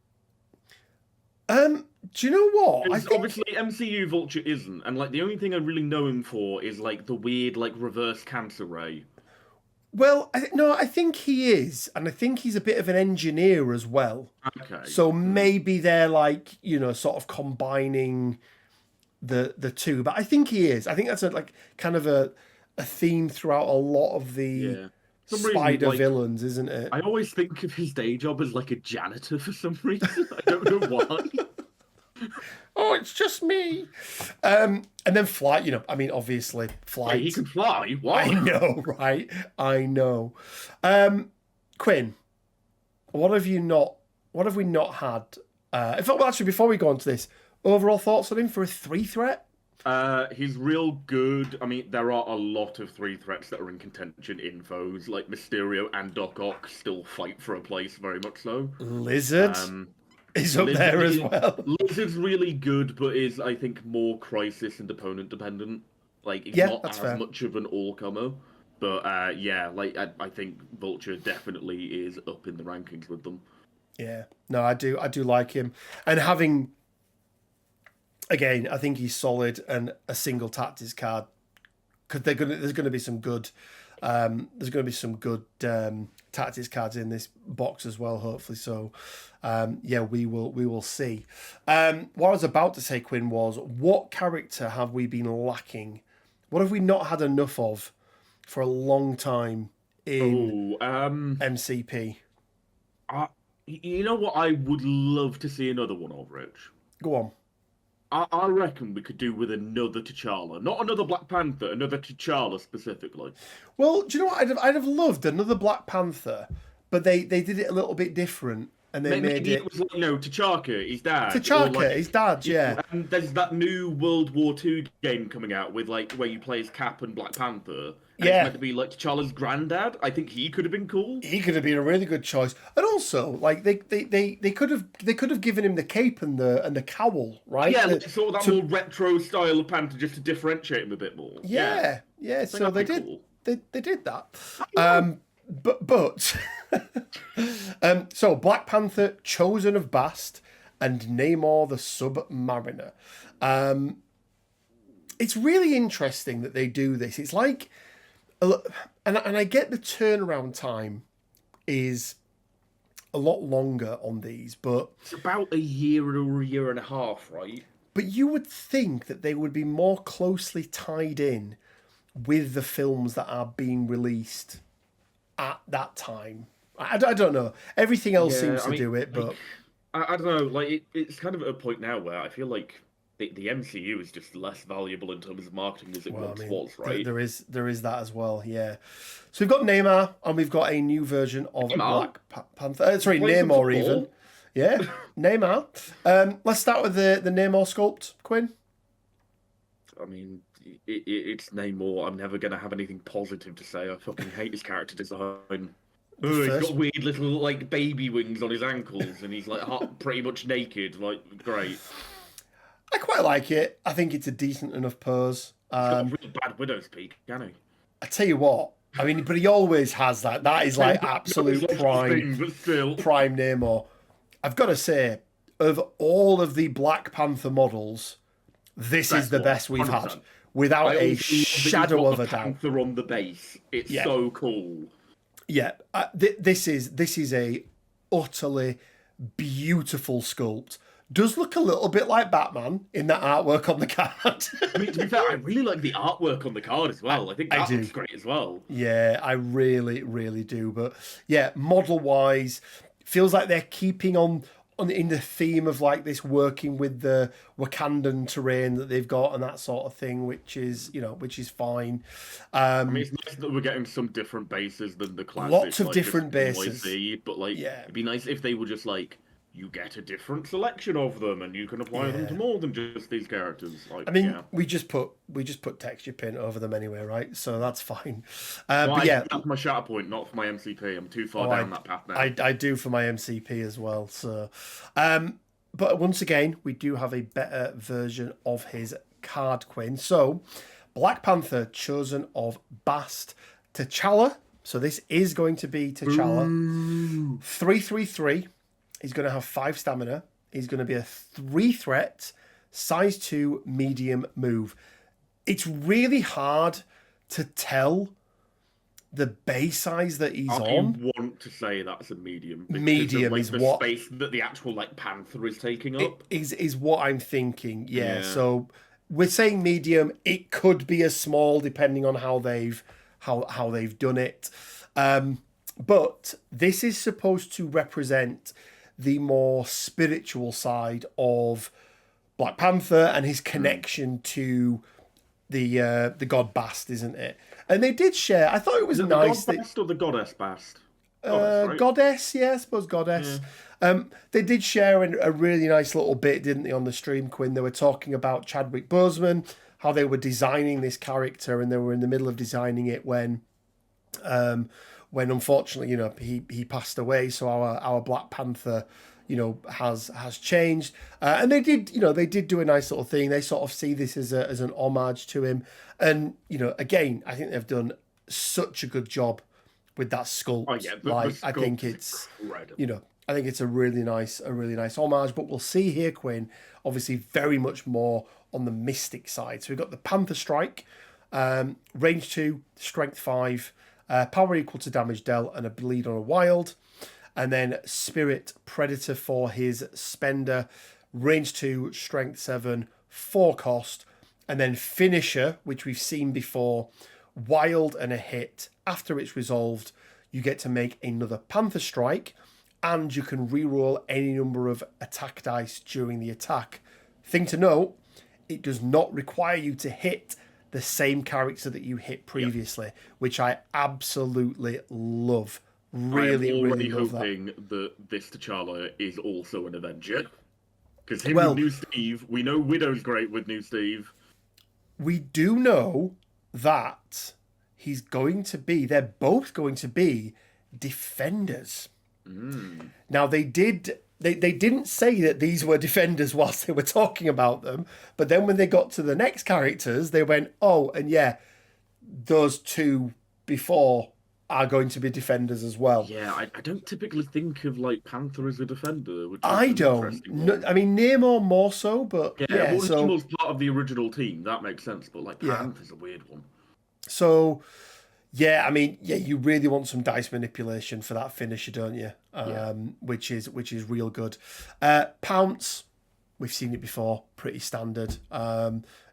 Do you know what? I 'Cause think. obviously MCU Vulture isn't, and like the only thing I really know him for is like the weird like reverse cancer ray. Well, no, I think he is, and I think he's a bit of an engineer as well. Okay. So maybe they're like sort of combining the two, but I think he is. I think that's like kind of a theme throughout a lot of the Yeah. For some reason, spider like, villains, isn't it? I always think of his day job as like a janitor for some reason. I don't know why. Oh, it's just me. And then flight. I mean, obviously, Yeah, flight. he can fly. I What? know, right? I know. Quinn, what have you not? What have we not had? In fact, well, actually, before we go on to this, overall thoughts on him for a 3 threat? He's real good. I mean, there are a lot of 3 threats that are in contention in foes. Like Mysterio and Doc Ock still fight for a place, very much so. Lizard Um, is up Lizard there as is- well. Lizard's really good, but is I think more crisis and opponent dependent. Like he's Yeah, not that's as fair. much of an all comer. But yeah, like I think Vulture definitely is up in the rankings with them. Yeah, no, I do like him, and having again, I think he's solid, and a single tactics card because there's gonna be some good tactics cards in this box as well, hopefully. So yeah, we will see. What I was about to say, Quinn, was what character have we been lacking? What have we not had enough of for a long time in MCP? You know what I would love to see another one of, Rich? Go on. I reckon we could do with another T'Challa. Not another Black Panther, another T'Challa specifically. Well, do you know what? I'd have loved another Black Panther, but they did it a little bit different, and they made Maybe it it was like, T'Chaka, his dad. or T'Chaka, like, his dad. Yeah, and there's that new World War II game coming out with like where you play as Cap and Black Panther. And Yeah. it's meant to be like T'Challa's granddad. I think he could have been cool. he could have been a really good choice, and also like they could have given him the cape and the cowl, right? Yeah, The- like sort of that more retro style of Panther just to differentiate him a bit more. yeah. So they that'd be did cool. they did that. But so Black Panther, Chosen of Bast, and Namor the Submariner. It's really interesting that they do this. It's like, and I get the turnaround time is a lot longer on these, but It's about a year or a year and a half, right? you would think that they would be more closely tied in with the films that are being released at that time. I don't know. Everything else Yeah, seems I to mean, do it, but I don't know. Like it's kind of at a point now where I feel like the MCU is just less valuable in terms of marketing as it Well, I once mean, was, right? there is that as well. Yeah. So we've got Neymar, and we've got a new version of Neymar? Panther. Sorry, Play some Namor football? even. Yeah, Neymar. Let's start with the Namor sculpt, Quinn. I mean, it's Namor. I'm never gonna have anything positive to say. I fucking hate his character design. Oh, he's got weird little like baby wings on his ankles, and he's like pretty much naked. Like, great. I quite like it. I think it's a decent enough pose. He's got a real bad widow's peak, can he? I tell you what. I mean, but he always has that. That is like absolute prime Namor. I've got to say, of all of the Black Panther models, this is the best we've 100%. had, without a shadow of a doubt. Panther on the base, it's so cool. Yeah, this is a utterly beautiful sculpt. Does look a little bit like Batman in that artwork on the card. I mean, to be fair, I really like the artwork on the card as well. I think that looks great as well. Yeah, I really, really do. But yeah, model-wise, feels like they're keeping on in the theme of like this working with the Wakandan terrain that they've got and that sort of thing, which is fine. I mean, it's nice that we're getting some different bases than the classic. Lots of like, different bases. But like, it'd be nice if they were just like, you get a different selection of them, and you can apply them to more than just these characters. Like, I mean, we just put texture paint over them anyway, right? So that's fine. Well, but yeah, that's my shatter point, not for my MCP. I'm too far down that path now. I do for my MCP as well. So, but once again, we do have a better version of his card, Quinn. So, Black Panther, chosen of Bast T'Challa. So this is going to be T'Challa. 3/3/3. He's going to have 5 stamina. He's going to be a 3 threat, size 2, medium move. It's really hard to tell the base size that he's on. I want to say that's a medium. Medium is the what space that the actual like Panther is taking up. Is what I'm thinking. Yeah. So we're saying medium. It could be a small depending on how they've done it. But this is supposed to represent the more spiritual side of Black Panther and his connection to the god Bast, isn't it? And they did share. I thought it was nice. The god Bast or the goddess Bast? Goddess, yeah, I suppose goddess. Yeah. They did share a really nice little bit, didn't they, on the stream, Quinn? They were talking about Chadwick Boseman, how they were designing this character, and they were in the middle of designing it when unfortunately, he passed away. So our Black Panther, has changed. And they did do a nice little thing. They sort of see this as an homage to him. And, again, I think they've done such a good job with that sculpt. Oh, yeah, I think it's incredible. I think it's a really nice homage. But we'll see here, Quinn, obviously very much more on the mystic side. So we've got the Panther Strike, range 2, strength 5, power equal to damage dealt and a bleed on a wild. And then Spirit Predator for his spender, range 2, strength 7, 4 cost. And then Finisher, which we've seen before, wild and a hit. After it's resolved, you get to make another Panther Strike, and you can reroll any number of attack dice during the attack. Thing to note, it does not require you to hit the same character that you hit previously, which I absolutely love. Really, I am already really love hoping that this T'Challa is also an Avenger. Because with New Steve, we know Widow's great with New Steve. We do know that they're both going to be defenders. Now they didn't say that these were defenders whilst they were talking about them, but then when they got to the next characters, they went, oh, and yeah, those two before are going to be defenders as well. Yeah, I don't typically think of like Panther as a defender. Which I don't. No, I mean, Namor more so, but yeah. Namor's part of the original team. That makes sense, but like Panther's a weird one. So, yeah, I mean, yeah, you really want some dice manipulation for that finisher, don't you? Which is real good. Pounce, we've seen it before, pretty standard.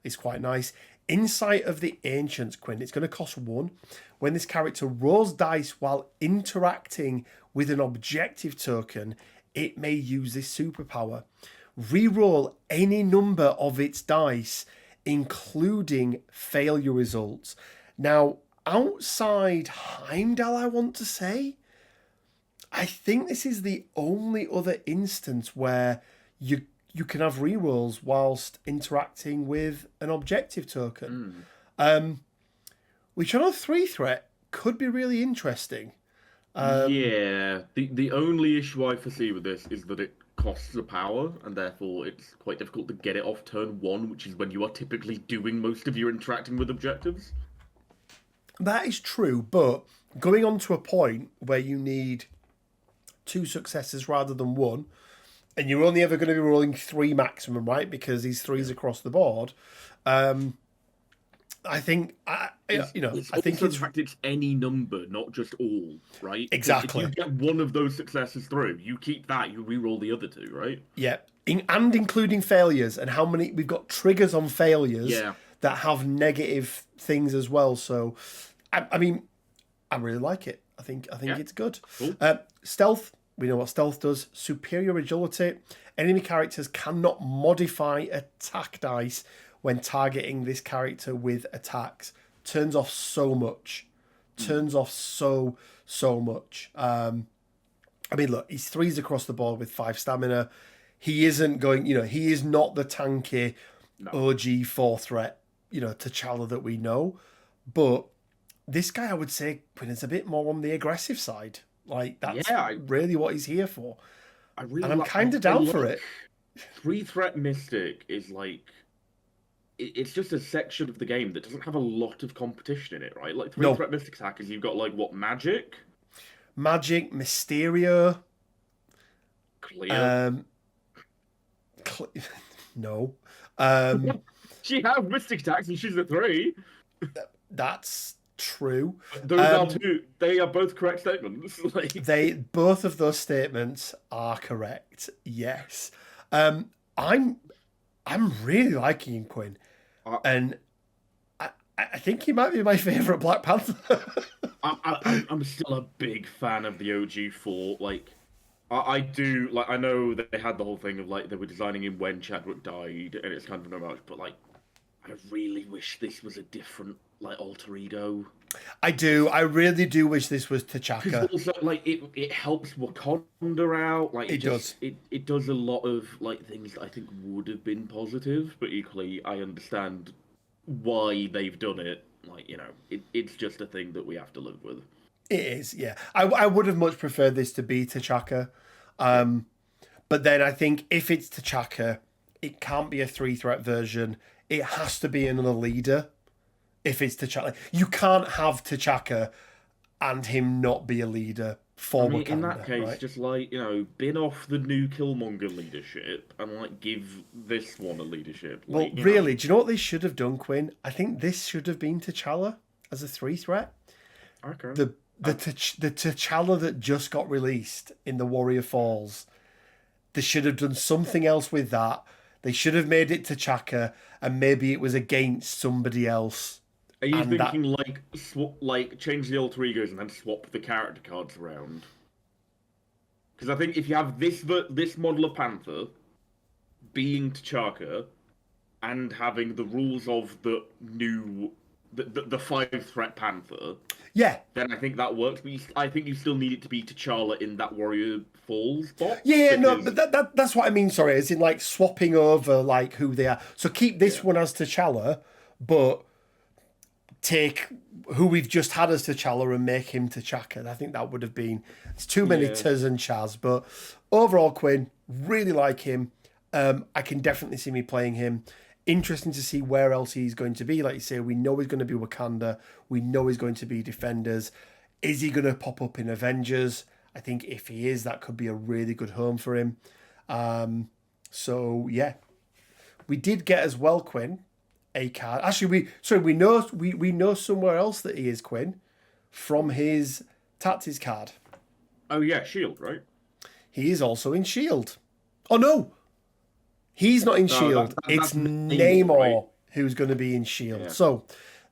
It's quite nice. Insight of the Ancients, Quinn, it's going to cost 1. When this character rolls dice while interacting with an objective token, it may use this superpower. reroll any number of its dice, including failure results. Now, outside Heimdall, I want to say, I think this is the only other instance where you can have rerolls whilst interacting with an objective token. Which on a 3-threat could be really interesting. Yeah, the only issue I foresee with this is that it costs a power, and therefore it's quite difficult to get it off turn 1, which is when you are typically doing most of your interacting with objectives. That is true, but going on to a point where you need 2 successes rather than 1, and you're only ever going to be rolling 3 maximum, right? Because these 3s across the board. I think, I think in fact it's any number, not just all, right? Exactly. If you get one of those successes through, you keep that, you re-roll the other 2, right? Yeah, and including failures, and how many we've got triggers on failures that have negative things as well. So, I mean, I really like it. I think it's good. Cool. Stealth. We know what stealth does. Superior agility. Enemy characters cannot modify attack dice when targeting this character with attacks. Turns off so much. Turns off so much. I mean, look, he's 3s across the board with 5 stamina. He isn't going, he is not the tanky OG 4-threat, T'Challa that we know. But this guy, I would say, is a bit more on the aggressive side. Like, that's really what he's here for. And I'm kind of down for it. 3-threat Mystic is like... It's just a section of the game that doesn't have a lot of competition in it, right? Like 3-threat Mystic attackers, you've got like Magic, Mysterio, Cleo. No. She has Mystic attacks and she's a 3. That's true. Those are 2. They are both correct statements. Both of those statements are correct. Yes. I'm really liking him, Quinn. And I think he might be my favourite Black Panther. I'm still a big fan of the OG 4. Like, I do, like, I know that they had the whole thing of, like, they were designing him when Chadwick died, and it's kind of no much, but, like, I really wish this was a different, like, alter ego. I do. I really do wish this was T'Chaka. Also, like, it helps Wakanda out. Like, it does. It does a lot of, like, things that I think would have been positive, but equally, I understand why they've done it. Like, it's just a thing that we have to live with. It is, yeah. I would have much preferred this to be T'Chaka. But then I think if it's T'Chaka, it can't be a 3-threat version. It has to be another leader. If it's T'Chaka, you can't have T'Chaka and him not be a leader for Wakanda. In that case, right? just like, bin off the new Killmonger leadership and like give this one a leadership. Well, really, do you know what they should have done, Quinn? I think this should have been T'Challa as a 3-threat. Okay. The T'Challa that just got released in the Warrior Falls. They should have done something else with that. They should have made it T'Chaka, and maybe it was against somebody else. Are you thinking like change the alter egos and then swap the character cards around? Because I think if you have this model of Panther being T'Chaka and having the rules of the new the 5-threat Panther, then I think that works. But I think you still need it to be T'Challa in that Warrior Falls box. Yeah, no, but that's what I mean. Sorry, as in like swapping over like who they are. So keep this one as T'Challa, but take who we've just had as T'Challa and make him T'Chaka. I think that would have been... It's too many Taz and Chaz. But overall, Quinn, really like him. I can definitely see me playing him. Interesting to see where else he's going to be. Like you say, we know he's going to be Wakanda. We know he's going to be Defenders. Is he going to pop up in Avengers? I think if he is, that could be a really good home for him. So, yeah. We did get as well, Quinn, a card. Actually, we know somewhere else that he is, Quinn, from his Tactics card. Oh yeah, Shield, right? He is also in Shield. Oh no, he's not in Shield. It's Namor, right? Who's going to be in Shield. Yeah. So,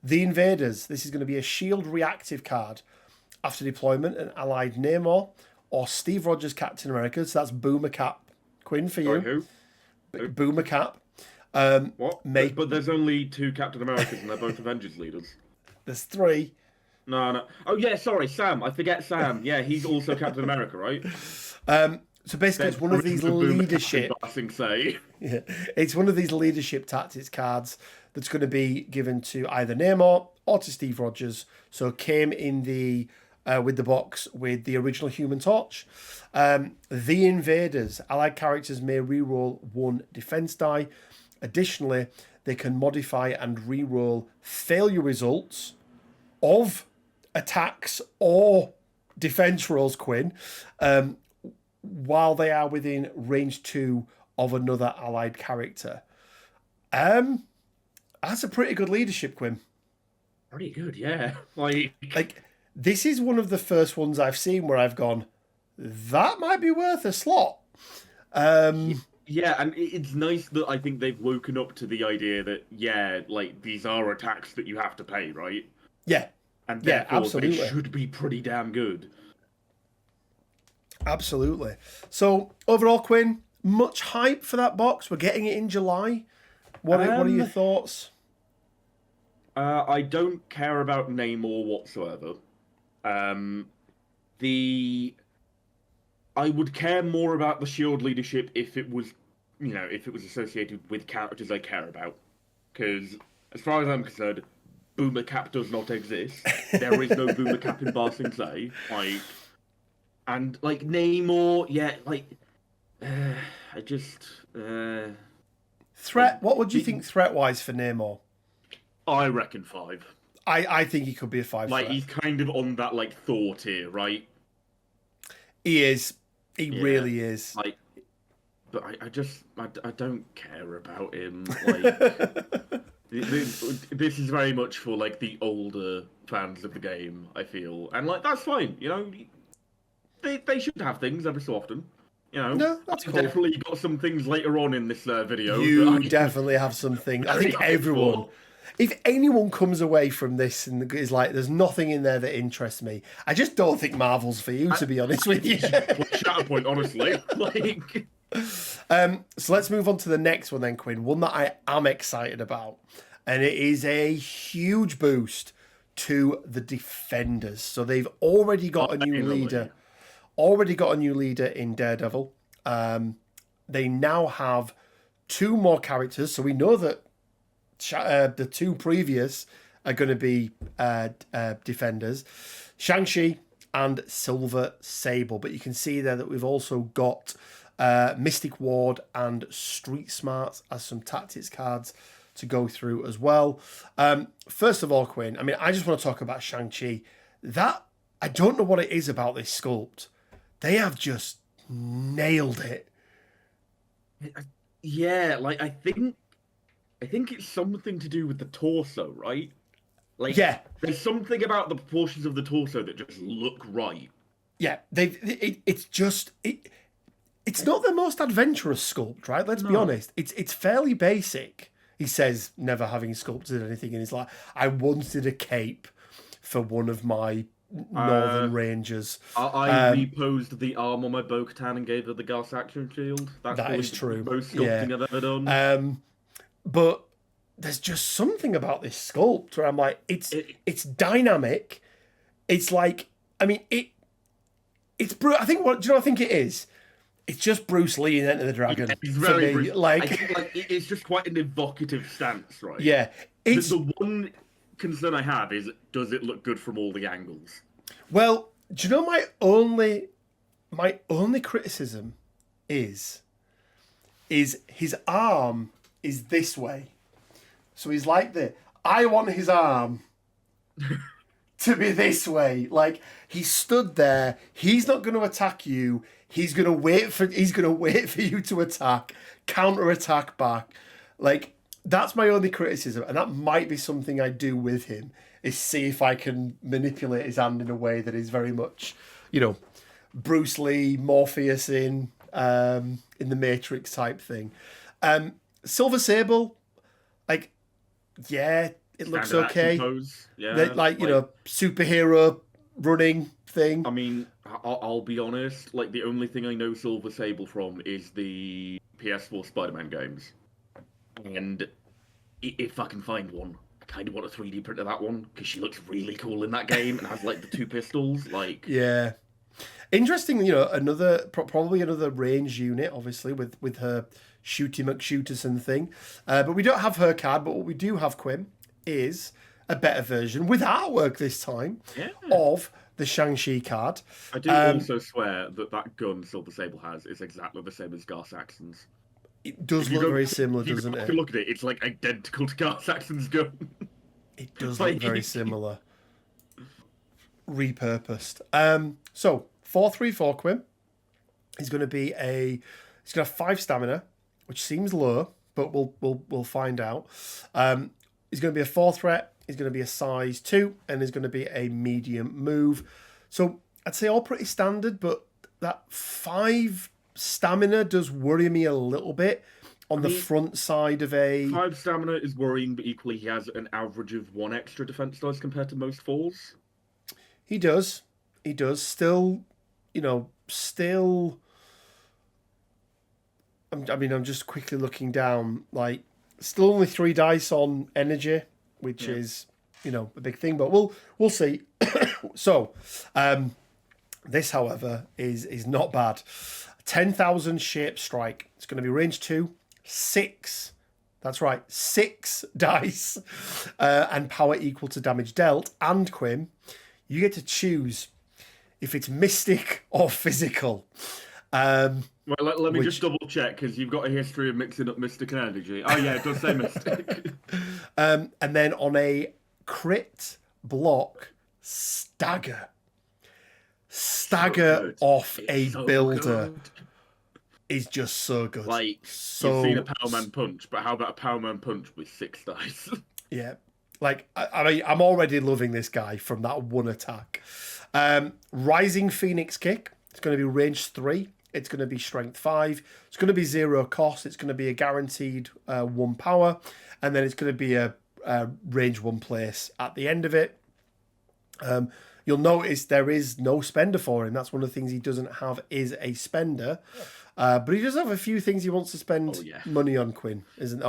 the Invaders. This is going to be a Shield reactive card. After deployment, an allied Namor or Steve Rogers Captain America. So that's Boomer Cap, Quinn, for you. Sorry, who? Boomer Cap. What? Make But there's only two Captain Americas, and they're both Avengers leaders. There's three. No, no. Oh yeah, sorry, Sam. I forget Sam. Yeah, he's also Captain America, right? So basically, it's one of these The Boomer leadership. Captain Ba Sing Se. Yeah, it's one of these leadership tactics cards that's going to be given to either Namor or to Steve Rogers. So it came in the with the box with the original Human Torch. The Invaders, allied characters may reroll one defense die. Additionally, they can modify and reroll failure results of attacks or defense rolls, Quinn, while they are within range 2 of another allied character. That's a pretty good leadership, Quinn. Pretty good, yeah. Like this is one of the first ones I've seen where I've gone, that might be worth a slot. Yeah, and it's nice that I think they've woken up to the idea that, yeah, like, these are attacks that you have to pay, right? Yeah. And Yeah, therefore absolutely. they should be pretty damn good. Absolutely. So, overall, Quinn, much hype for that box. We're getting it in July. What are your thoughts? I don't care about Namor whatsoever. I would care more about the Shield leadership if it was, if it was associated with characters I care about. Because, as far as I'm concerned, Boomer Cap does not exist. There is no Boomer Cap in Ba Sing Se. And Namor, yeah, I just Threat. What would you think threat-wise for Namor? I reckon 5. I think he could be a 5. Like, he's kind of on that Thor tier, right? He is. He really is. But I don't care about him. This is very much for the older fans of the game, I feel, and that's fine. They should have things every so often. No, that's cool. Definitely got some things later on in this video. You definitely have some things. I think everyone. If anyone comes away from this and is like, there's nothing in there that interests me, I just don't think Marvel's for you, to be honest with you. Shatterpoint, honestly. So let's move on to the next one then, Quinn. One that I am excited about. And it is a huge boost to the Defenders. So they've already got a new leader. Already got a new leader in Daredevil. They now have 2 more characters. So we know that the 2 previous are going to be Defenders. Shang-Chi and Silver Sable. But you can see there that we've also got Mystic Ward and Street Smarts as some tactics cards to go through as well. First of all, Quinn, I just want to talk about Shang-Chi. I don't know what it is about this sculpt. They have just nailed it. Yeah, I think it's something to do with the torso, right? Yeah. There's something about the proportions of the torso that just look right. Yeah, it's not the most adventurous sculpt, right? Let's be honest. It's fairly basic. He says, never having sculpted anything in his life. I wanted a cape for one of my Northern Rangers. I reposed the arm on my Bo-Katan and gave her the gas action shield. That is true. The most sculpting I've ever done. But there's just something about this sculpt where I'm like, it's dynamic. It's like, it's I think do you know what I think it is? It's just Bruce Lee in Enter the Dragon. It's very for me. I think, it's just quite an evocative stance, right? Yeah. The one concern I have is, does it look good from all the angles? Well, do you know my only criticism is his arm is this way. So he's like this. I want his arm to be this way. He stood there. He's not going to attack you. He's going to wait for you to attack, counter-attack back. That's my only criticism, and that might be something I do with him, is see if I can manipulate his hand in a way that is very much, Bruce Lee, Morpheus in the Matrix type thing. Silver Sable, it looks okay. Yeah, superhero running thing. I'll be honest. The only thing I know Silver Sable from is the PS4 Spider-Man games, and if I can find one, I kind of want a 3D print of that one because she looks really cool in that game and has like the two pistols. Like, Yeah. Interesting, probably another range unit, obviously, with her Shooty McShooterson thing. But we don't have her card, but what we do have, Quim, is a better version, with artwork this time, of the Shang-Chi card. I do also swear that gun Silver Sable has is exactly the same as Gar Saxon's. It does look very similar, doesn't it? If you look at it, it's like identical to Gar Saxon's gun. It does look very similar. Repurposed. So 4/3/4 Quim is going to be he's going to have 5 stamina, which seems low, but we'll find out. He's going to be a 4 threat. He's going to be a size 2, and he's going to be a medium move. So I'd say all pretty standard, but that 5 stamina does worry me a little bit on the front side of a... 5 stamina is worrying, but equally he has an average of 1 extra defense dice compared to most 4s. He does. Still, I'm just quickly looking down, like, still only 3 dice on energy, which is, a big thing, but we'll see. So, this, however, is not bad. 10,000 shape strike. It's going to be range 2, 6. That's right, 6 dice, and power equal to damage dealt. And Quim, you get to choose if it's mystic or physical. Well, let me just double check, because you've got a history of mixing up mystic and energy. Oh yeah, it does say mystic. And then on a crit block, stagger off a builder is just so good. Like, you've seen a Power Man punch, but how about a Power Man punch with 6 dice? Yeah. Like, I'm already loving this guy from that one attack. Rising Phoenix Kick. It's going to be range 3. It's going to be strength 5. It's going to be 0 cost. It's going to be a guaranteed 1 power. And then it's going to be a range 1 place at the end of it. You'll notice there is no spender for him. That's one of the things he doesn't have is a spender. But he does have a few things he wants to spend money on, Quinn.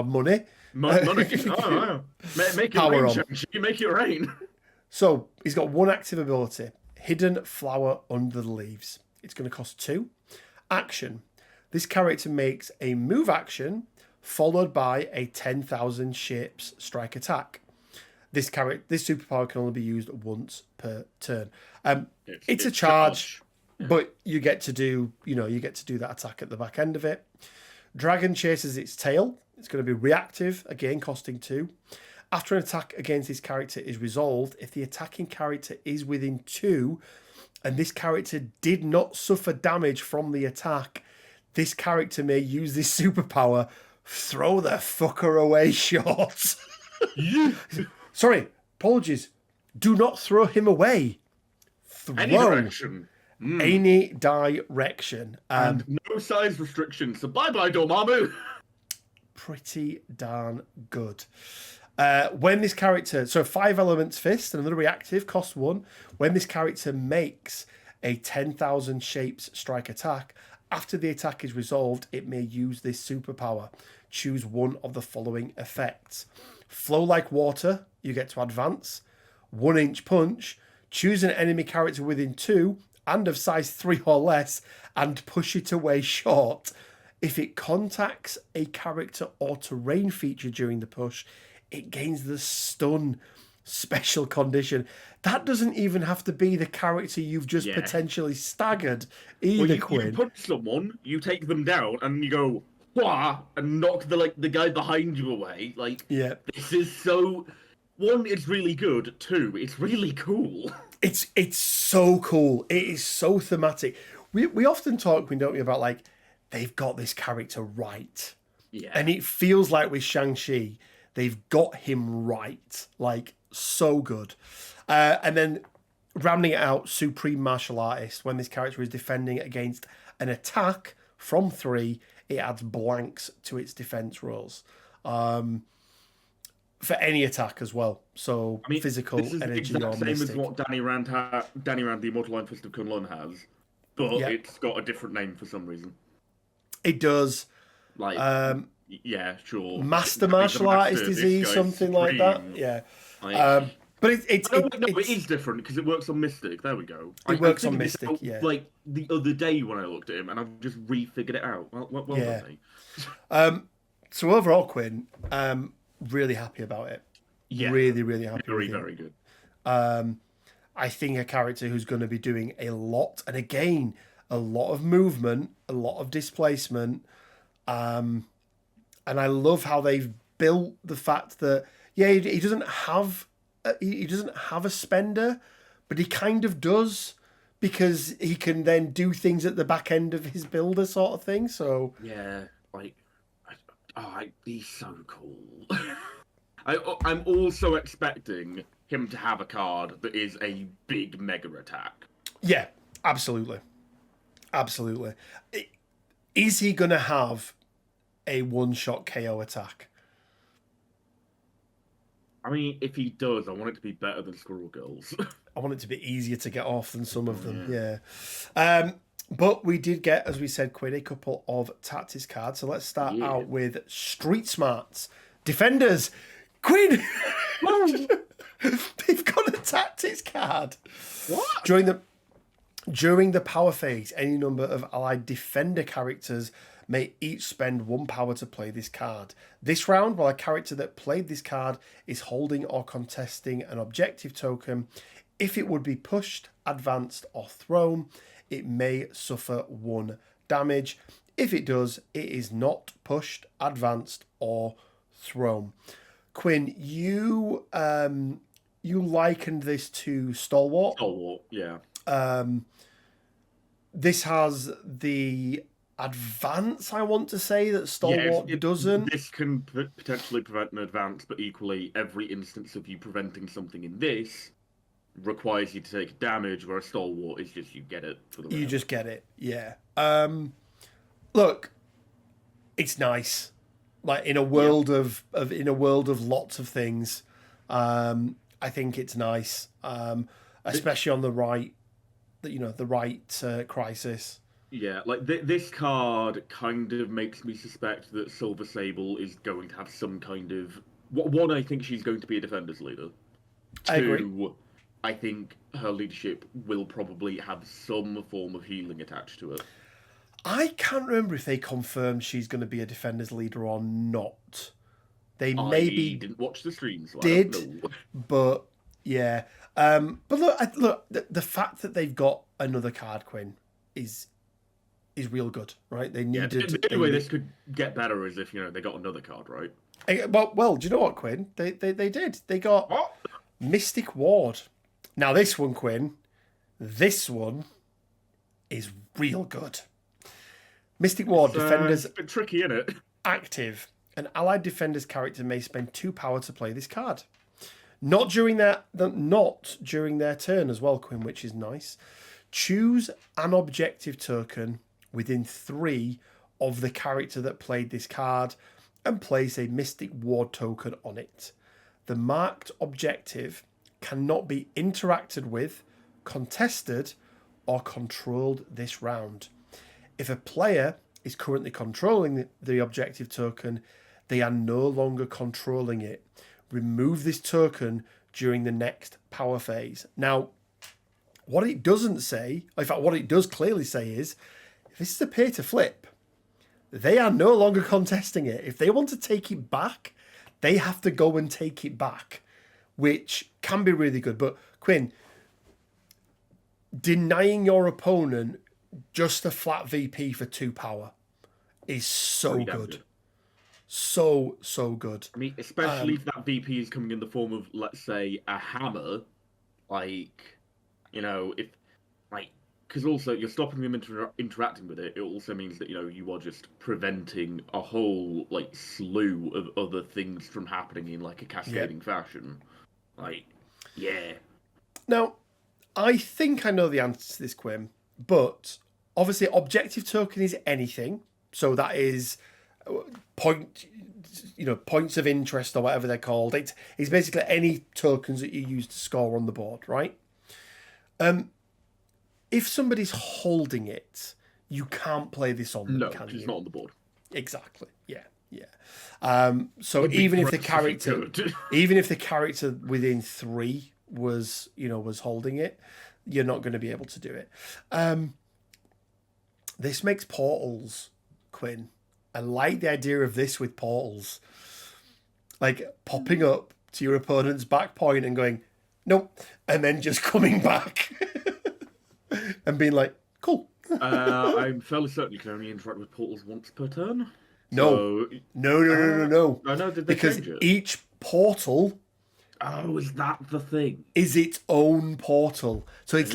Money? Money. Oh, make it Power rain, Shang-Chi. Make it rain. So he's got 1 active ability. Hidden Flower Under the Leaves. It's going to cost 2. Action. This character makes a move action followed by a 10,000 shapes strike attack. This superpower can only be used once per turn. It's a charge, but you get to do that attack at the back end of it. Dragon chases its tail. It's going to be reactive, again costing 2. After an attack against this character is resolved, if the attacking character is within 2 and this character did not suffer damage from the attack, this character may use this superpower, throw the fucker away short. Sorry, apologies. Do not throw him away. Throw. Any direction. Any direction. And no size restrictions, so bye-bye, Dormammu. Pretty darn good. When this character... So 5 elements fist, another reactive, cost 1. When this character makes a 10,000 shapes strike attack, after the attack is resolved, it may use this superpower. Choose one of the following effects. Flow like water, you get to advance. 1-inch punch, choose an enemy character within 2 and of size 3 or less and push it away short. If it contacts a character or terrain feature during the push, it gains the stun special condition. That doesn't even have to be the character you've just potentially staggered either, Quinn. You punch someone, you take them down, and you go, wah, and knock the guy behind you away. This is so... 1, it's really good. 2, it's really cool. It's so cool. It is so thematic. We often talk, don't we, about they've got this character right. Yeah. And it feels like with Shang-Chi, they've got him right. So good. And then rounding it out, Supreme Martial Artist. When this character is defending against an attack from 3, it adds blanks to its defense rolls. For any attack as well. So physical, this is energy, the or same mystic. as what Danny Rand, the Immortal Iron Fist of Kunlun has. But it's got a different name for some reason. It does. Like, yeah, sure. Master That is a martial artist master. is This he? guy's Something like that. supreme. Yeah. Like, But no, wait, no, it is different because it works on Mystic. There we go. I works on figured this Mystic. out Yeah. like the other day when I looked at him, and I've just re-figured it out. Well Yeah. done, me. So overall, Quinn, really happy about it. Yeah, Really, really happy. very, with it. very good. I think a character who's going to be doing a lot, and again, a lot of movement, a lot of displacement, and I love how they've built the fact that he doesn't have a spender, but he kind of does because he can then do things at the back end of his builder sort of thing. So Yeah, like, he's so cool. I'm also expecting him to have a card that is a big mega attack. yeah, absolutely. Is he going to have a one-shot KO attack? I mean, if he does, I want it to be better than Squirrel Girls. I want it to be easier to get off than some of them. Yeah. But we did get, as we said, Quinn, a couple of tactics cards. So let's start out with Street Smarts. Defenders. Quinn! They've got a tactics card. What? During the power phase, any number of allied defender characters may each spend 1 power to play this card. This round, while a character that played this card is holding or contesting an objective token, if it would be pushed, advanced, or thrown, it may suffer 1 damage. If it does, it is not pushed, advanced, or thrown. Quinn, you likened this to Stalwart. Stalwart, yeah. This has the advance, I want to say, that Stalwart doesn't. This can potentially prevent an advance, but equally, every instance of you preventing something in this requires you to take damage, whereas Stalwart is just you get it for the round. You just get it, yeah. Look, it's nice. Like in a world of lots of things, I think it's nice, especially on the right crisis. Yeah, like this card kind of makes me suspect that Silver Sable is going to have some kind of one. I think she's going to be a defender's leader. I agree. 2, I think her leadership will probably have some form of healing attached to it. I can't remember if they confirmed she's going to be a defender's leader or not. They maybe didn't watch the streams. So did, but yeah. But look, the fact that they've got another card, Quinn, is real good, right? They needed. The only way this could get better is if they got another card, right? Well, do you know what, Quinn? They did. They got Mystic Ward. Now this one, Quinn, this one is real good. Mystic Ward, defenders. It's a bit tricky, isn't it? Active. An allied defender's character may spend 2 power to play this card. Not during their turn as well, Quinn, which is nice. Choose an objective token within 3 of the character that played this card and place a Mystic Ward token on it. The marked objective cannot be interacted with, contested, or controlled this round. If a player is currently controlling the objective token, they are no longer controlling it. Remove this token during the next power phase. Now, what it doesn't say, in fact, what it does clearly say is, if this is a pay to flip, they are no longer contesting it. If they want to take it back, they have to go and take it back, which can be really good. But Quinn, denying your opponent just a flat VP for 2 power is so good. So good. I mean, especially if that VP is coming in the form of, let's say, a hammer, because also you're stopping them interacting with it. It also means that you are just preventing a whole slew of other things from happening in a cascading fashion. Now, I think I know the answer to this, Quinn, but obviously objective token is anything. So that is points of interest or whatever they're called. It's basically any tokens that you use to score on the board, right? If somebody's holding it, you can't play this on them, No, can you? it's not on the board. Exactly. Yeah. Yeah. So It'd be even if the gross if you character, could. even if the character within 3 was, was holding it, you're not going to be able to do it. This makes portals, Quinn. I like the idea of this with portals, like popping up to your opponent's back point and going, nope, and then just coming back and being like, cool. I'm fairly certain you can only interact with portals once per turn. No, So, no. I know, did they Because change it? each portal Oh, is that the thing? is its own portal. So Ugh.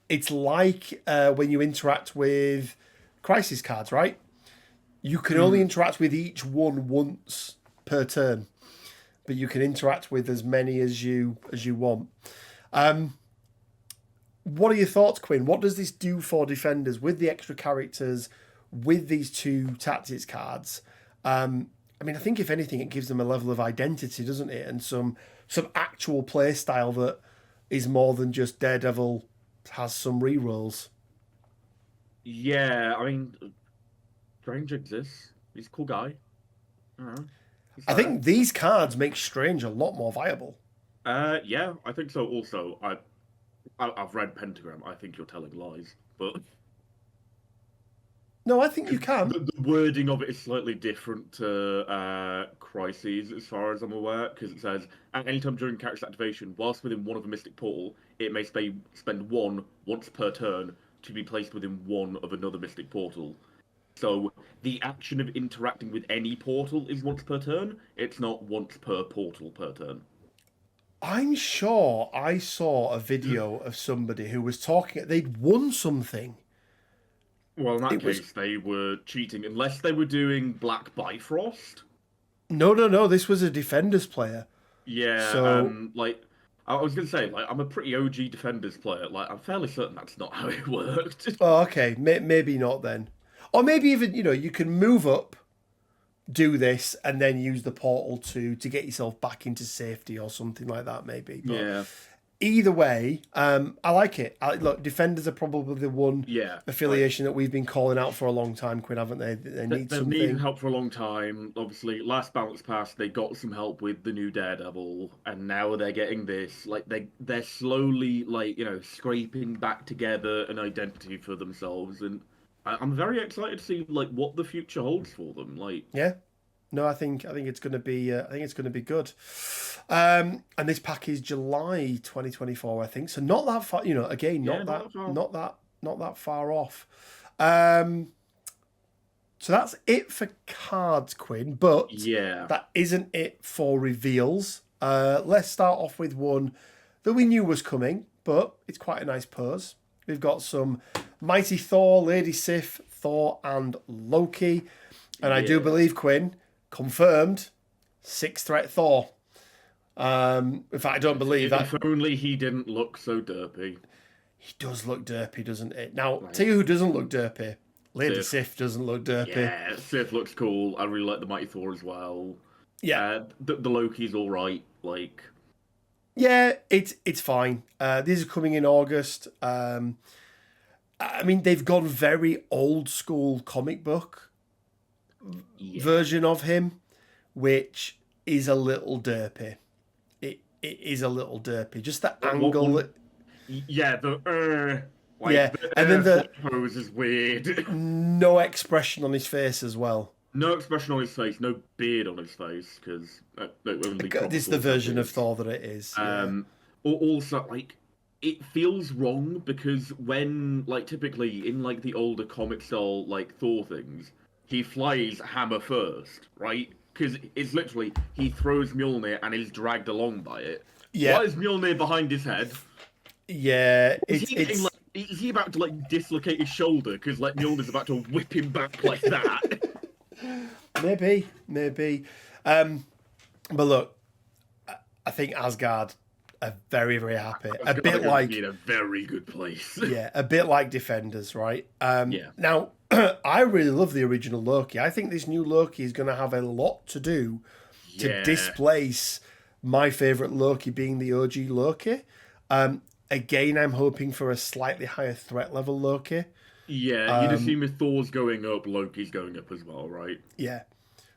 it's like when you interact with crisis cards, right? You can only interact with each one once per turn, but you can interact with as many as you want. What are your thoughts, Quinn? What does this do for defenders with the extra characters, with these 2 tactics cards? I mean, I think if anything, it gives them a level of identity, doesn't it? And some actual play style that is more than just Daredevil has some rerolls. Yeah, I mean, Strange exists. He's a cool guy. I don't know. He's I there. think these cards make Strange a lot more viable. Yeah, I think so. Also, I've read Pentagram. I think you're telling lies, but No, I think you can. the wording of it is slightly different to Crises, as far as I'm aware, because it says at any time during character activation, whilst within one of a Mystic Portal, it may spend one once per turn to be placed within one of another Mystic Portal. So the action of interacting with any portal is once per turn. It's not once per portal per turn. I'm sure I saw a video of somebody who was talking. They'd won something. Well, in that It was case, they were cheating, unless they were doing Black Bifrost. no. This was a Defenders player. Yeah, So like I was gonna say, like I'm a pretty OG Defenders player. Like I'm fairly certain that's not how it worked. oh, okay, maybe not then, or maybe even you can move up, do this, and then use the portal to get yourself back into safety or something like that. Maybe, but Yeah, either way, I like it. Look, Defenders are probably the one yeah. Like affiliation that we've been calling out for a long time, Quinn, haven't they? They need they've needed something. help for a long time. Obviously, last Balance Pass they got some help with the new Daredevil, and now they're getting this. Like they're slowly scraping back together an identity for themselves, and I'm very excited to see like what the future holds for them. Like Yeah. No, I think it's going to be good. And this pack is July 2024, I think. So not that far, again, yeah, not that far. not that far off. So that's it for cards, Quinn, but Yeah. that isn't it for reveals. Let's start off with one that we knew was coming, but it's quite a nice pose. We've got some Mighty Thor, Lady Sif, Thor, and Loki. And I do Yeah. believe, Quinn, confirmed, 6-threat Thor. In fact, I don't believe that. If only he didn't look so derpy. He does look derpy, doesn't it? Now, Like, tell you who doesn't look derpy. Lady Sif. Sif doesn't look derpy. Yeah, Sif looks cool. I really like the Mighty Thor as well. Yeah, The Loki's all right. Like, yeah, it's fine. These are coming in August. I mean, they've gone very old school comic book yeah, version of him, which is a little derpy. It is a little derpy. Just the angle. yeah. Yeah, the and then the pose is weird. no expression on his face as well. No expression on his face, no beard on his face, because This is the version of Thor that it is. Yeah. Also, like, it feels wrong because when, like, typically in like the older comic style, like Thor things, he flies hammer first, right? Because it's literally he throws Mjolnir and is dragged along by it. Yeah. Why is Mjolnir behind his head? Yeah, Is he about to like dislocate his shoulder because like Mjolnir's about to whip him back like that? maybe. But look, I think Asgard are very, very happy. A bit like in a very good place. yeah, a bit like Defenders, right? Yeah. Now, I really love the original Loki. I think this new Loki is going to have a lot to do to Yeah. displace my favourite Loki being the OG Loki. Again, I'm hoping for a slightly higher threat level Loki. Yeah, you'd assume if Thor's going up, Loki's going up as well, right? Yeah.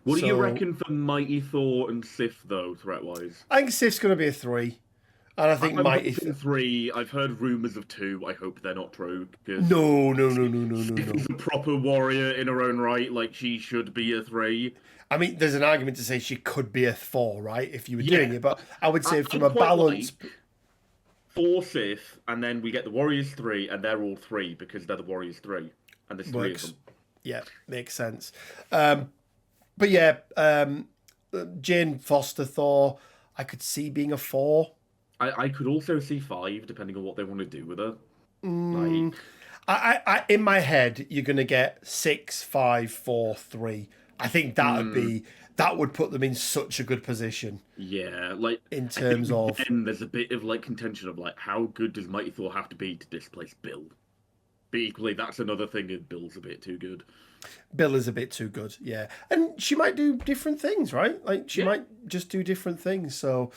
What do you So reckon for Mighty Thor and Sif, though, threat-wise? I think Sif's going to be a 3. And I think I'm Mighty... hoping 3. I've heard rumors of 2. I hope they're not true, because No, no, no, no, no, no, Sif no. is a proper warrior in her own right. Like, she should be a 3. I mean, there's an argument to say she could be a 4, right? If you were Yeah. doing it. But I would say from I'm a quite balance... like 4 Sif, and then we get the Warriors 3, and they're all 3, because they're the Warriors 3. And there's 3 of them. Yeah, makes sense. But yeah, Jane Foster Thor, I could see being a 4. I could also see 5, depending on what they want to do with her. Like, I in my head, you're gonna get 6, 5, 4, 3. I think that would put them in such a good position. yeah, like In terms of then there's a bit of like contention of like how good does Mighty Thor have to be to displace Bill? But equally, that's another thing. If Bill's a bit too good. Bill is a bit too good, yeah, and she might do different things, right? Like she might just do different things. So,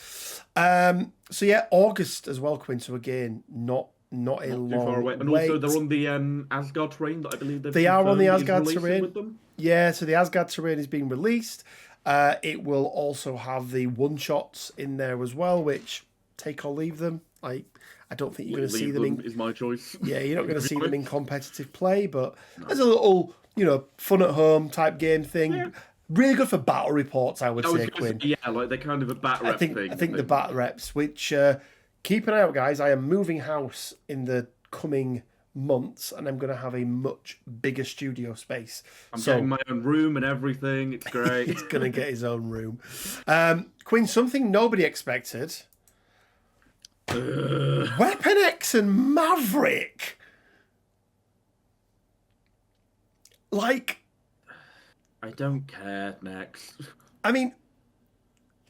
so yeah, August as well, Quinn. So again, not a Not too long far away. And wait. also, they're on the Asgard terrain that I believe They are on the confirmed is Asgard releasing terrain. with them. Yeah, so the Asgard terrain is being released. It will also have the one shots in there as well, which take or leave them. I don't think you're going to see them in. Is my choice. Yeah, you're not going to see them in competitive play, but as a little, fun at home type game thing. Yeah. Really good for battle reports, I would say, Quinn. Yeah, like they're kind of a bat rep thing. I think the bat reps, which keep an eye out, guys. I am moving house in the coming months, and I'm going to have a much bigger studio space. I'm getting my own room and everything. It's great. He's going to get his own room. Quinn, something nobody expected. Weapon X and Maverick. Like, I don't care. Next. I mean,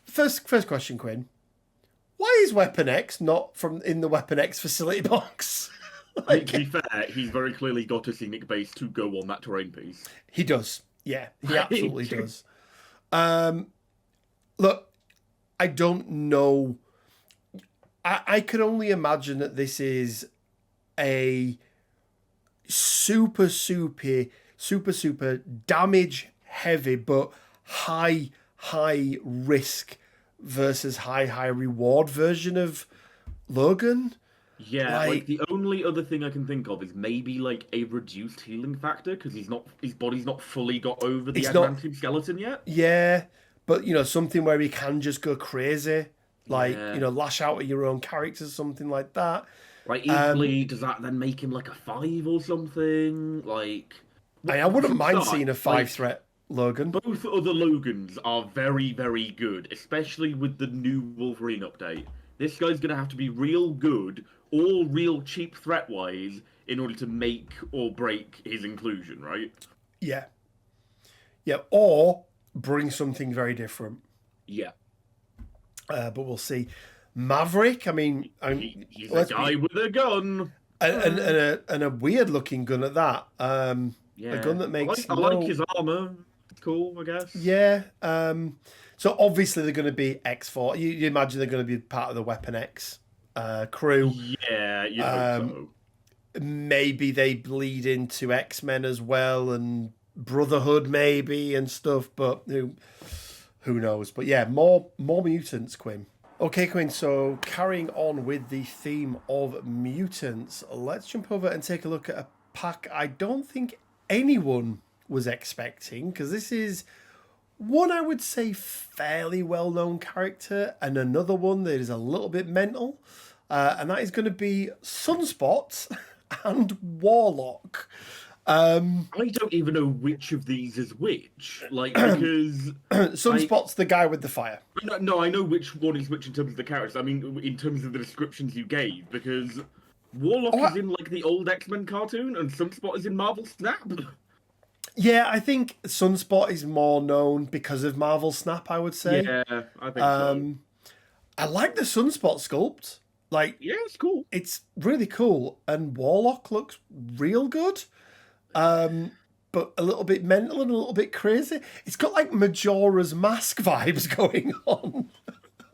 first question, Quinn. Why is Weapon X not in the Weapon X facility box? Like, to be fair, he's very clearly got a scenic base to go on that terrain piece. He does. Yeah, he absolutely does. Look, I don't know. I can only imagine that this is a super damage heavy, but high risk versus high reward version of Logan. Yeah, like the only other thing I can think of is maybe like a reduced healing factor because his body's not fully got over the adamantium skeleton yet. Yeah, but something where he can just go crazy, like lash out at your own characters, something like that. Right, equally, does that then make him like a 5 or something? Like, I wouldn't mind seeing a 5 threat Logan. Both other Logans are very, very good, especially with the new Wolverine update. This guy's going to have to be real good or real cheap threat-wise in order to make or break his inclusion, right? Yeah. Yeah, or bring something very different. Yeah. But we'll see. Maverick, I mean... he's a guy with a gun. And a weird-looking gun at that. Yeah. A gun that makes... I like his armour. It's cool, I guess. Yeah. So obviously they're going to be X4. You imagine they're going to be part of the Weapon X crew. Yeah, you hope so. Maybe they bleed into X-Men as well and Brotherhood maybe and stuff, but who knows? But yeah, more mutants, Quinn. Okay, Quinn, so carrying on with the theme of mutants, let's jump over and take a look at a pack I don't think anyone was expecting, because this is one, I would say, fairly well-known character, and another one that is a little bit mental, and that is going to be Sunspot and Warlock. I don't even know which of these is which, like, because... Sunspot's the guy with the fire. No, I know which one is which in terms of the characters. I mean, in terms of the descriptions you gave, because Warlock is in, like, the old X-Men cartoon, and Sunspot is in Marvel Snap. Yeah, I think Sunspot is more known because of Marvel Snap, I would say. Yeah, I think so. I like the Sunspot sculpt. Like, yeah, it's cool. It's really cool. And Warlock looks real good. But a little bit mental and a little bit crazy. It's got like Majora's Mask vibes going on.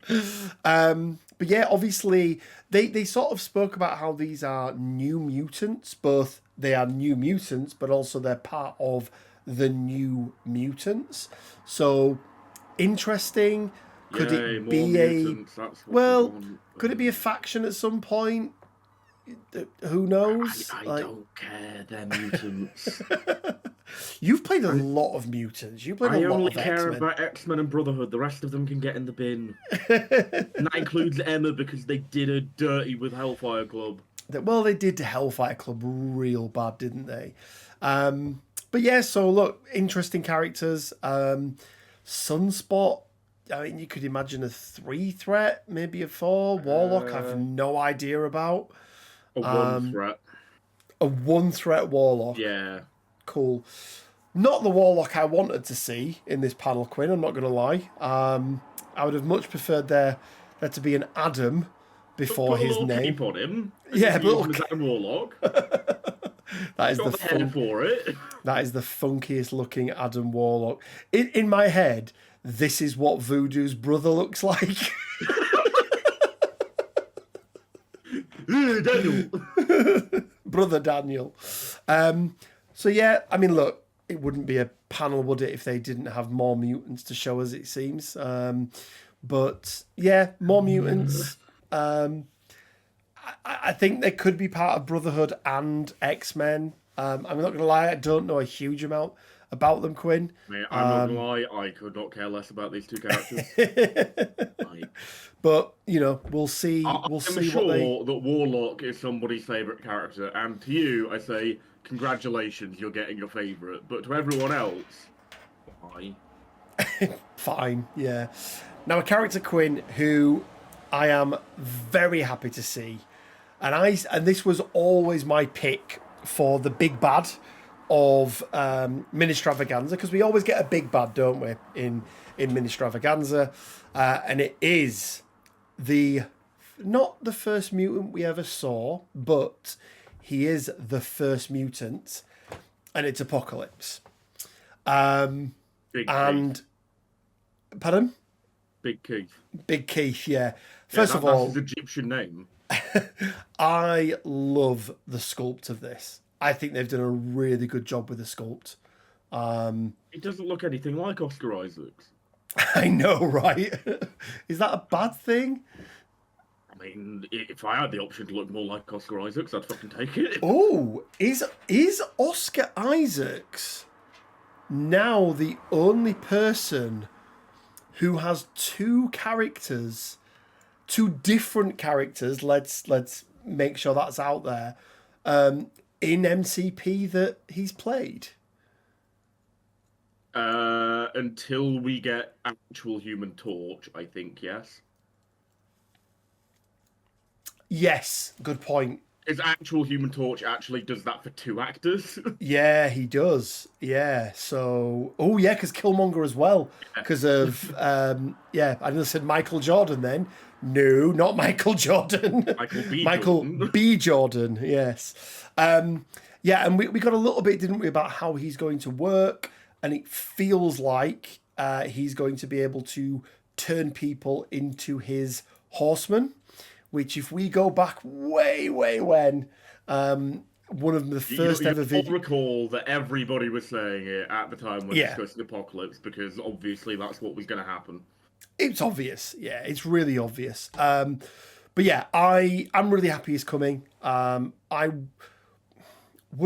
But yeah, obviously, they sort of spoke about how these are new mutants, both they are New Mutants, but also they're part of the New Mutants. So interesting. Could Yay, it more be mutants. That's what we well? want. Could it be a faction at some point? Who knows? I don't care. They're mutants. You've played a lot of mutants. You played I a lot only of care X-Men. about X-Men and Brotherhood. The rest of them can get in the bin. And that includes Emma because they did her dirty with Hellfire Club. Well, they did to Hellfire Club real bad, didn't they? But yeah, so look, interesting characters. Sunspot, I mean, you could imagine a 3 threat, maybe a 4. Warlock, I've no idea about. A 1 threat. A 1 threat Warlock. Yeah. Cool. Not the Warlock I wanted to see in this panel, Quinn, I'm not going to lie. I would have much preferred there to be an Adam before his name. Cape on him. Yeah, but look, Adam Warlock. That is got the head for it. That is the funkiest looking Adam Warlock. In my head, this is what Voodoo's brother looks like. Daniel. Brother Daniel. So yeah, I mean, look, it wouldn't be a panel, would it, if they didn't have more mutants to show us, it seems. But yeah, more mutants. I think they could be part of Brotherhood and X-Men. I'm not going to lie, I don't know a huge amount about them, Quinn. Mate, I'm not going to lie, I could not care less about these two characters. But, you know, we'll see. I'm sure that Warlock is somebody's favourite character, and to you, I say, congratulations, you're getting your favourite. But to everyone else, why? Fine, yeah. Now, a character, Quinn, who I am very happy to see, and this was always my pick for the big bad of Ministravaganza, because we always get a big bad, don't we, in Ministravaganza, and it is not the first mutant we ever saw, but he is the first mutant, and it's Apocalypse. Big Keith. Pardon? Big Keith. Big Keith, yeah. First of all, that's his Egyptian name. I love the sculpt of this. I think they've done a really good job with the sculpt. He doesn't look anything like Oscar Isaacs. I know, right? Is that a bad thing? I mean, if I had the option to look more like Oscar Isaacs, I'd fucking take it. Oh, is Oscar Isaacs now the only person who has two different characters? Let's make sure that's out there. In MCP that he's played. Until we get actual Human Torch, I think, yes. Yes, good point. His actual Human Torch actually does that for 2 actors. Yeah, he does. Yeah, so... Oh, yeah, because Killmonger as well. Because of... yeah, I nearly said Michael Jordan then. No, not Michael Jordan. Michael B. Jordan, yes. Yeah, and we got a little bit, didn't we, about how he's going to work, and it feels like he's going to be able to turn people into his horsemen, which if we go back way when, one of the first ever videos... You'll recall that everybody was saying it at the time when discussing Apocalypse, because obviously that's what was going to happen. It's obvious, yeah, it's really obvious. But yeah, I'm really happy he's coming. Would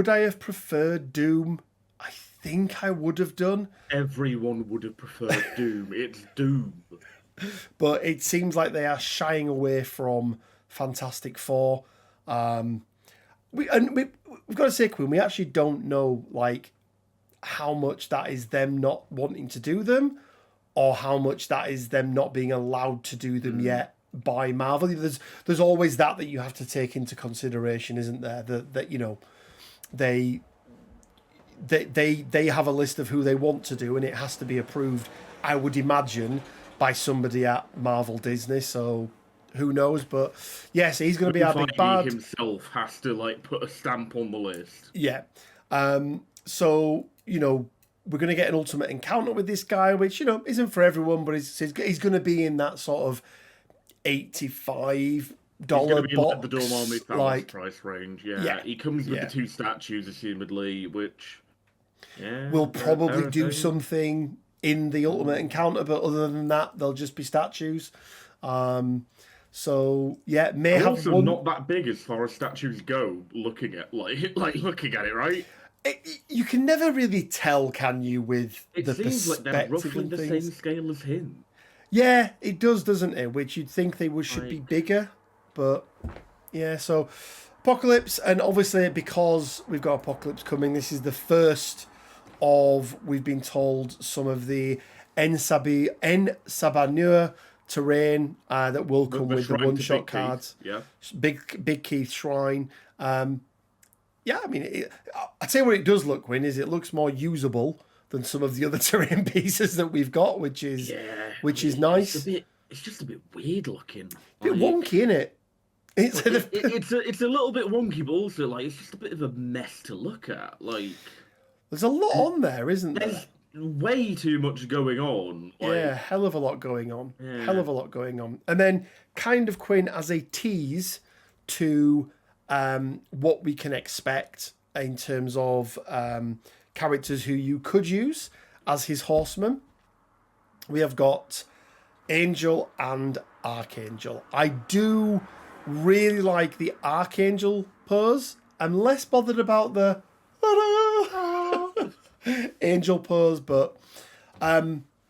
I have preferred Doom? I think I would have done. Everyone would have preferred Doom. It's Doom. But it seems like they are shying away from Fantastic Four. We've got to say, Quinn, we actually don't know like how much that is them not wanting to do them, or how much that is them not being allowed to do them yet by Marvel. There's always that you have to take into consideration, isn't there? That you know, they have a list of who they want to do, and it has to be approved, I would imagine, by somebody at Marvel Disney. So who knows? But yes, he's going to be our big bad. He himself has to like put a stamp on the list. Yeah. So you know, we're going to get an ultimate encounter with this guy, which, you know, isn't for everyone, but he's going to be in that sort of 85 He's going to dollar be like the box. Dormammu Thanos Like, price range. Yeah, yeah, he comes with the yeah. 2 statues, assumedly, which, We'll yeah, probably fair do thing. something in the Ultimate Encounter, but other than that, they'll just be statues. So yeah, may They're have also one. not that big as far as statues go. Looking at like looking at it, right? You can never really tell, can you, with It the seems like they're perspective roughly and the same things? scale as him. Yeah, it does, doesn't it? Which you'd think they should be Like, bigger, but yeah. So Apocalypse, and obviously because we've got Apocalypse coming, this is the first of, we've been told, some of the Ensabanur terrain that will come the with the shrine one to shot Big Keith. cards. Yeah. Big Keith Shrine. Yeah, I mean, I'd say what it does look, Win, is it looks more usable than some of the other terrain pieces that we've got, which is Yeah, nice. it's just a bit weird looking. Bit Like, wonky, isn't it? It's it's a little bit wonky, but also like it's just a bit of a mess to look at. Like, there's a lot on there, isn't there? there's way too much going on. Yeah, Like, hell of a lot going on. Hell yeah. of a lot going on. And then kind of, Quinn, as a tease to what we can expect in terms of characters who you could use as his horsemen. We have got Angel and Archangel. I do really like the Archangel pose. I'm less bothered about the Angel pose, but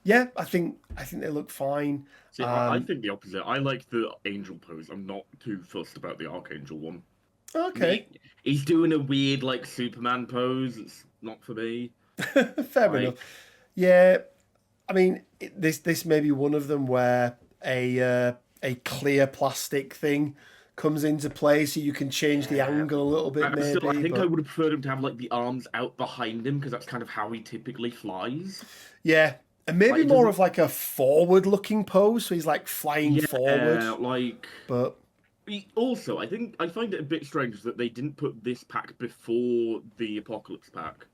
yeah, I think they look fine. See, I think the opposite. I like the angel pose. I'm not too fussed about the archangel one. Okay, He's doing a weird like Superman pose. It's not for me. fair Like, enough. Yeah, I mean, this may be one of them where a clear plastic thing comes into play, so you can change the angle a little bit, I maybe. think I But would have preferred him to have like the arms out behind him because that's kind of how he typically flies. yeah, and maybe Like, it more doesn't. of like a forward-looking pose, so he's like flying forward. Yeah, like. But Also, I think I find it a bit strange that they didn't put this pack before the Apocalypse pack.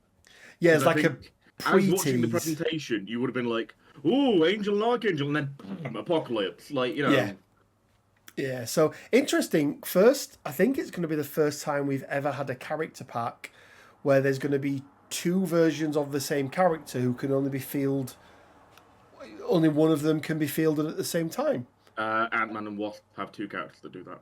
yeah, Because it's I like a think as watching the pre-tease. presentation, you would have been like, "Oh, Angel and Archangel," and then boom, Apocalypse. Like, Yeah, yeah. So interesting. First, I think it's going to be the first time we've ever had a character pack where there's going to be two versions of the same character who can only be fielded. Only one of them can be fielded at the same time. Ant-Man and Wasp have 2 characters that do that.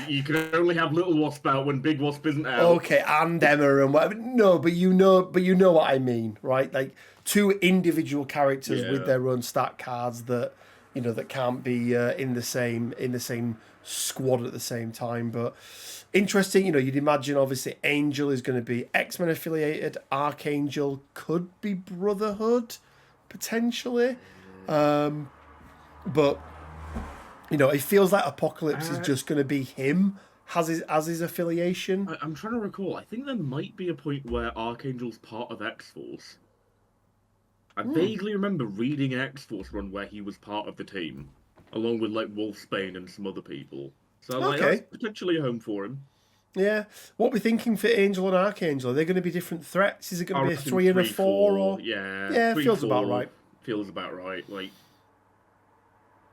You can only have Little Wasp out when Big Wasp isn't out. Okay, and Emma and whatever. No, but you know what I mean, right? Like two individual characters with Yeah. their own stat cards that that can't be in the same squad at the same time. But interesting, you'd imagine obviously Angel is going to be X-Men affiliated. Archangel could be Brotherhood potentially, but it feels like Apocalypse is just going to be him as his affiliation. I'm trying to recall. I think there might be a point where Archangel's part of X-Force. I vaguely remember reading an X-Force run where he was part of the team, along with like Wolfsbane and some other people. So like, Okay. that's potentially a home for him. Yeah. What we're thinking for Angel and Archangel, are they going to be different threats? Is it going I to be a reckon 3 and a 4 or? yeah, Feels about right. Feels about right. Like,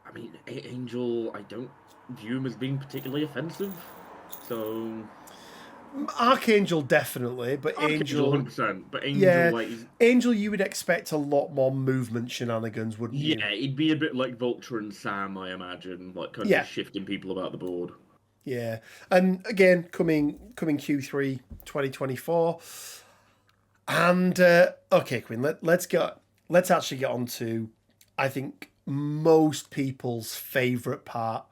I mean, Angel, I don't view him as being particularly offensive. So Archangel definitely, but Archangel Angel, 100%. But Angel, yeah, like, Angel, you would expect a lot more movement shenanigans, wouldn't you? yeah, he'd be a bit like Vulture and Sam, I imagine, like kind Yeah. of shifting people about the board. Yeah, and again, coming Q3 2024, and okay, Quinn, let's actually get on to, I think, most people's favourite part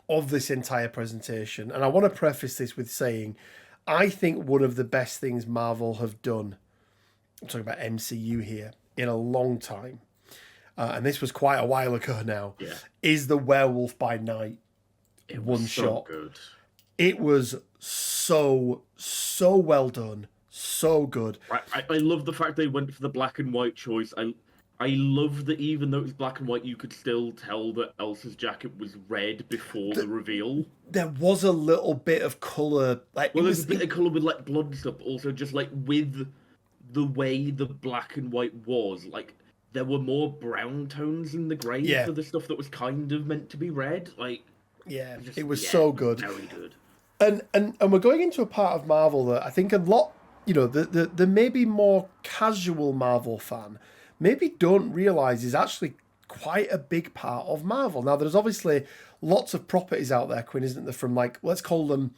of this entire presentation, and I want to preface this with saying, I think one of the best things Marvel have done, I'm talking about MCU here, in a long time, and this was quite a while ago now, Yeah. is the Werewolf by Night It one was so shot. good. It was so well done, so good. I love the fact they went for the black and white choice. I love that even though it was black and white, you could still tell that Elsa's jacket was red before the reveal. There was a little bit of color, like Well, it there's was. a bit of colour with like blood and stuff, but also just like with the way the black and white was, like there were more brown tones in the grey Yeah, for the stuff that was kind of meant to be red. Like, yeah, just it was yeah, so good. very good. And we're going into a part of Marvel that I think a lot, the maybe more casual Marvel fan maybe don't realize is actually quite a big part of Marvel. Now, there's obviously lots of properties out there, Quinn, isn't there? From like, let's call them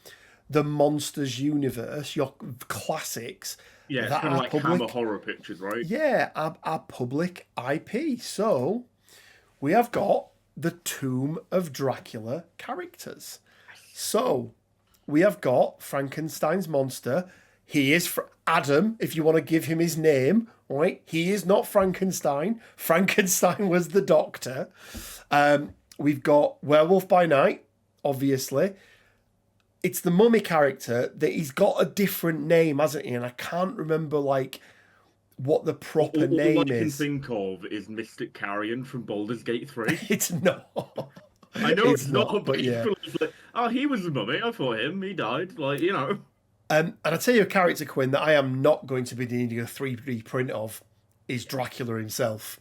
the Monsters universe, your classics Yeah, it's that kind of are like Hammer public. horror pictures, right? Yeah, are public IP. So we have got the Tomb of Dracula characters. So we have got Frankenstein's monster. He is Adam, if you want to give him his name, right? He is not Frankenstein. Frankenstein was the doctor. We've got Werewolf by Night, obviously. It's the mummy character that he's got a different name, hasn't he? And I can't remember like what the proper All name I can is. think of is Mystic Carrion from Baldur's Gate 3. It's not. I know It's it's not, but but yeah. equally, like, oh, he was the mummy. I fought him. He died. Like, you know. And I tell you a character, Quinn, that I am not going to be needing a 3D print of is Dracula himself.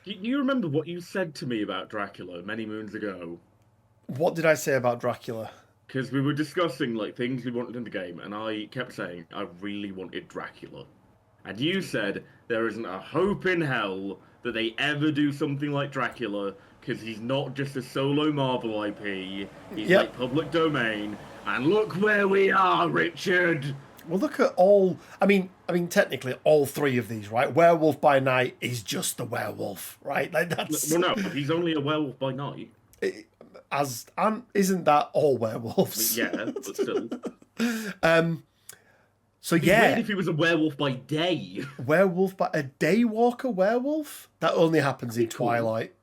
Do you remember what you said to me about Dracula many moons ago? What did I say about Dracula? Because we were discussing like things we wanted in the game, and I kept saying I really wanted Dracula, and you said there isn't a hope in hell that they ever do something like Dracula because he's not just a solo Marvel IP. He's Yep. like public domain, and look where we are, Richard. Well, look at all. I mean, technically, all three of these, right? Werewolf by Night is just the werewolf, right? Like that's Well, no, he's only a werewolf by night. and isn't that all werewolves? Yeah, but still. So It'd be yeah, weird if he was a werewolf by day. werewolf, but a daywalker werewolf that only happens in Cool. Twilight.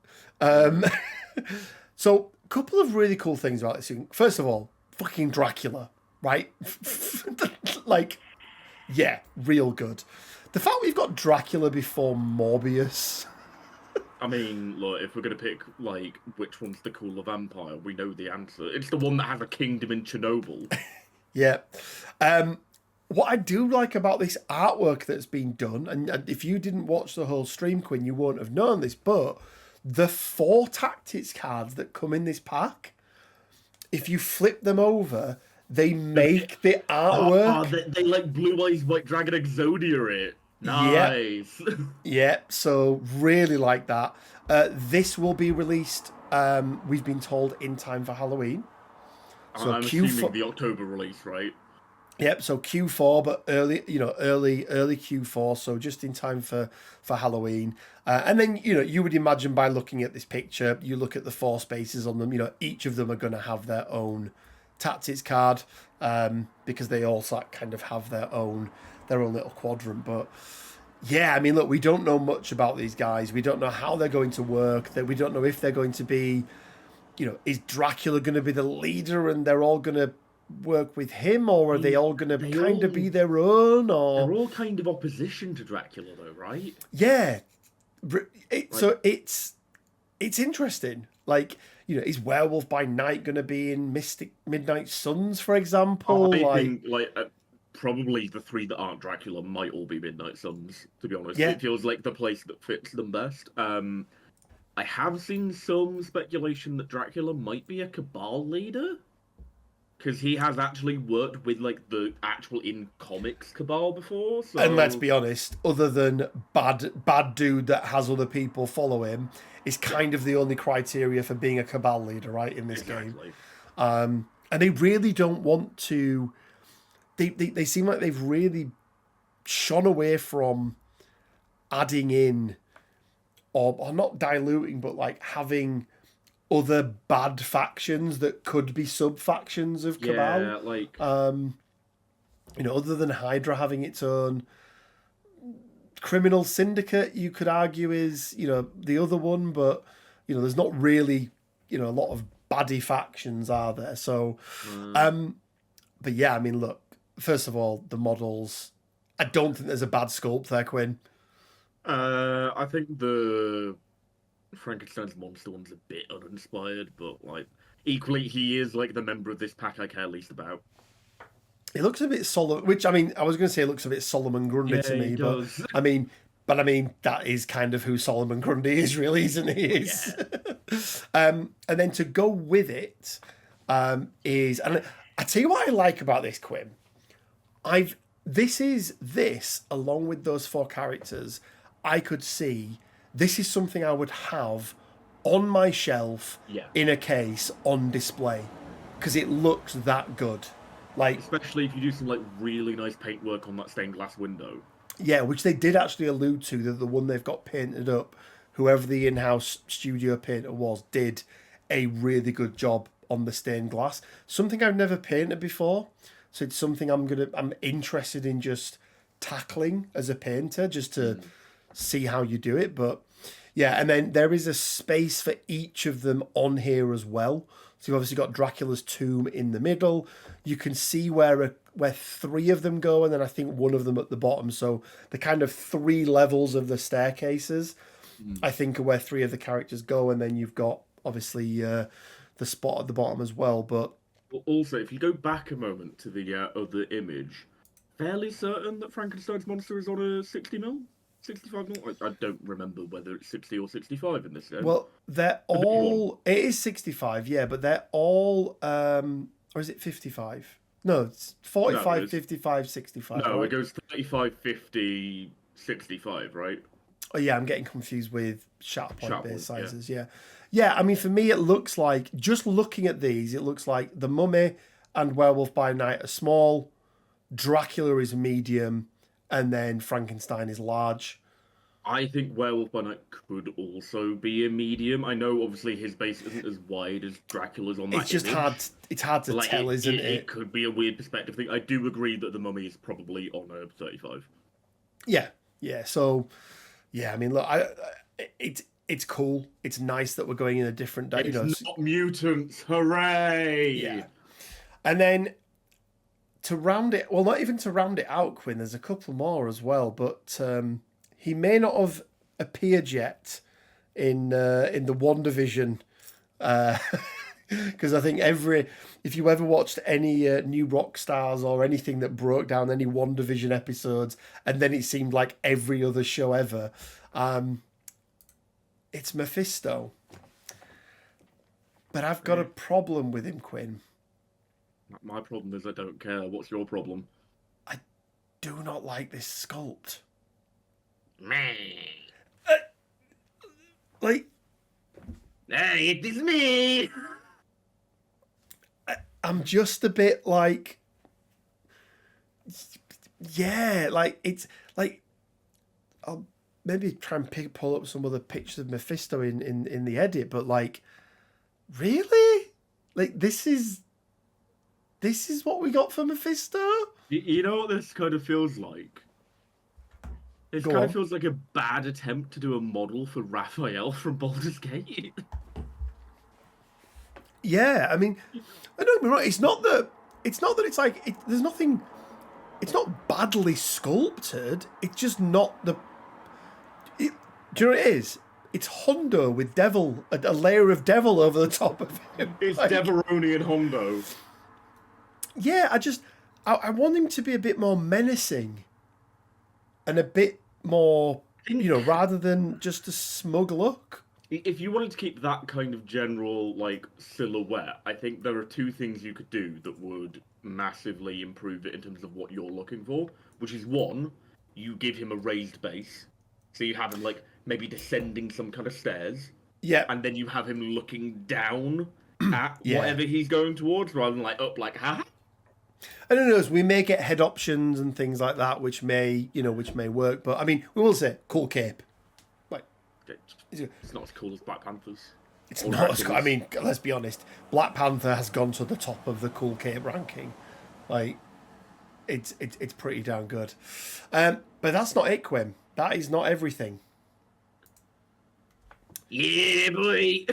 So a couple of really cool things about this. First of all, fucking Dracula, right? Like, yeah, real good. The fact we've got Dracula before Morbius. I mean, look, if we're gonna pick like which one's the cooler vampire, we know the answer. It's the one that has a kingdom in Chernobyl. Yeah. What I do like about this artwork that's been done, and if you didn't watch the whole stream, Quinn, you won't have known this, but the 4 tactics cards that come in this pack, if you flip them over, they make the artwork. They like Blue Eyes White Dragon Exodia it. Nice. Yeah, so really like that. This will be released, we've been told, in time for Halloween. So I'm assuming the October release, right? Yep, so Q4, but early Q4, so just in time for Halloween. And then, you would imagine by looking at this picture, you look at the 4 spaces on them, each of them are going to have their own tactics card, because they all kind of have their own little quadrant. But yeah, I mean, look, we don't know much about these guys. We don't know how they're going to work. We don't know if they're going to be, is Dracula going to be the leader and they're all going to work with him, or are they all going to kind of be their own? Or they're all kind of opposition to Dracula, though, right? Yeah, so it's interesting. Like, is Werewolf by Night going to be in Midnight Suns, for example? I think probably the 3 that aren't Dracula might all be Midnight Suns. To be honest, it feels like the place that fits them best. I have seen some speculation that Dracula might be a Cabal leader. Because he has actually worked with, like, the actual in-comics Cabal before, so... And let's be honest, other than bad dude that has other people follow him, is kind of the only criteria for being a Cabal leader, right, in this game. And they really don't want to... They seem like they've really shone away from adding in, or not diluting, but, like, having other bad factions that could be sub-factions of Cabal. Yeah, like... other than Hydra having its own criminal syndicate, you could argue is, the other one, but, there's not really, a lot of baddie factions, are there? So, but yeah, I mean, look, first of all, the models, I don't think there's a bad sculpt there, Quinn. I think the Frankenstein's monster one's a bit uninspired, but like equally he is like the member of this pack I care least about. It looks a bit Solomon, which I mean, I was going to say it looks a bit Solomon Grundy to me, but I mean, But I mean, that is kind of who Solomon Grundy is, really, isn't he? Is and then to go with it is, and I tell you what I like about this, Quim. This along with those four characters, I could see this is something I would have on my shelf Yeah. in a case on display because it looks that good. Like, Especially if you do some like really nice paintwork on that stained glass window. yeah, which they did actually allude to, that the one they've got painted up, whoever the in-house studio painter was, did a really good job on the stained glass. Something I've never painted before, so it's something I'm interested in just tackling as a painter, just to see how you do it. But yeah, and then there is a space for each of them on here as well. So you've obviously got Dracula's tomb in the middle. You can see where three of them go, and then I think one of them at the bottom. So the kind of three levels of the staircases, I think, are where three of the characters go, and then you've got obviously the spot at the bottom as well. But also, if you go back a moment to the other image, fairly certain that Frankenstein's monster is on a 60mm, 65mm. I don't remember whether it's 60 or 65 in this game. well, they're all. It is 65, yeah, but they're all. Or is it 55? No, it's 45, No, 55, 65. no, right? it goes 35, 50, 65, right? Oh yeah, I'm getting confused with Shatterpoint base Shatterpoint, sizes. Yeah. Yeah, I mean, for me, it looks like, just looking at these, it looks like the Mummy and Werewolf by Night are small, Dracula is medium, and then Frankenstein is large. I think Werewolf by Night could also be a medium. I know, obviously, his base isn't as wide as Dracula's on that It's just image. hard. It's hard to Like, tell, isn't it? It could be a weird perspective thing. I do agree that the Mummy is probably on a 35. Yeah, yeah. So, yeah, I mean, look, it's cool. It's nice that we're going in a different. It's not mutants. Hooray! Yeah. And then to round it, well, not even to round it out, Quinn, there's a couple more as well, but he may not have appeared yet in the WandaVision, because I think if you ever watched any New Rock Stars or anything that broke down any WandaVision episodes, and then it seemed like every other show ever, it's Mephisto. But I've got a problem with him, Quinn. My problem is I don't care. What's your problem? I do not like this sculpt. Me. Like, Hey, it is me. I'm just a bit like, yeah, like it's like, I'll maybe try and pull up some other pictures of Mephisto in the edit, but like, really, like this is what we got for Mephisto. You know what this kind of feels like? This Go kind on. of feels like a bad attempt to do a model for Raphael from Baldur's Gate. Yeah, I mean, I don't get me wrong. It's not that it's like there's nothing. It's not badly sculpted. It's just not the. Do you know what it is? It's Hondo with devil, a layer of devil over the top of him. It's Like, Deveroni and Hondo. yeah, I want him to be a bit more menacing, and a bit more, rather than just a smug look. If you wanted to keep that kind of general like silhouette, I think there are two things you could do that would massively improve it in terms of what you're looking for. Which is one, you give him a raised base, so you have him like maybe descending some kind of stairs, Yeah, and then you have him looking down at Yeah. whatever he's going towards, rather than like up, like ha. I don't know. We may get head options and things like that, which may work. But I mean, we will say cool cape. Like, It's not as cool as Black Panthers. it's Or not as cool. I Dracula's. mean, let's be honest. Black Panther has gone to the top of the cool cape ranking. Like, it's pretty damn good. But that's not it, Quim. That is not everything. Yeah, boy.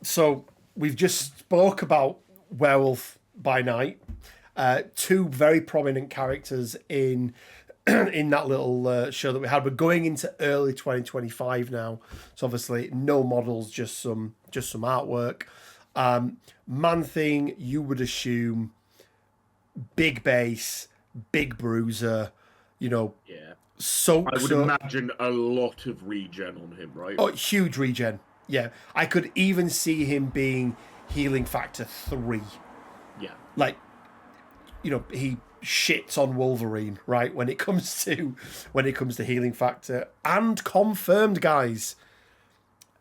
So we've just spoke about Werewolf by Night. Two very prominent characters in in that little show that we had. We're going into early 2025 now, so obviously no models, just some artwork. Man Thing, you would assume big base, big bruiser, Yeah. So I would so imagine a lot of regen on him, right? oh, huge regen. Yeah, I could even see him being healing factor 3. Yeah. Like, he shits on Wolverine, right? When it comes to healing factor. And confirmed, guys,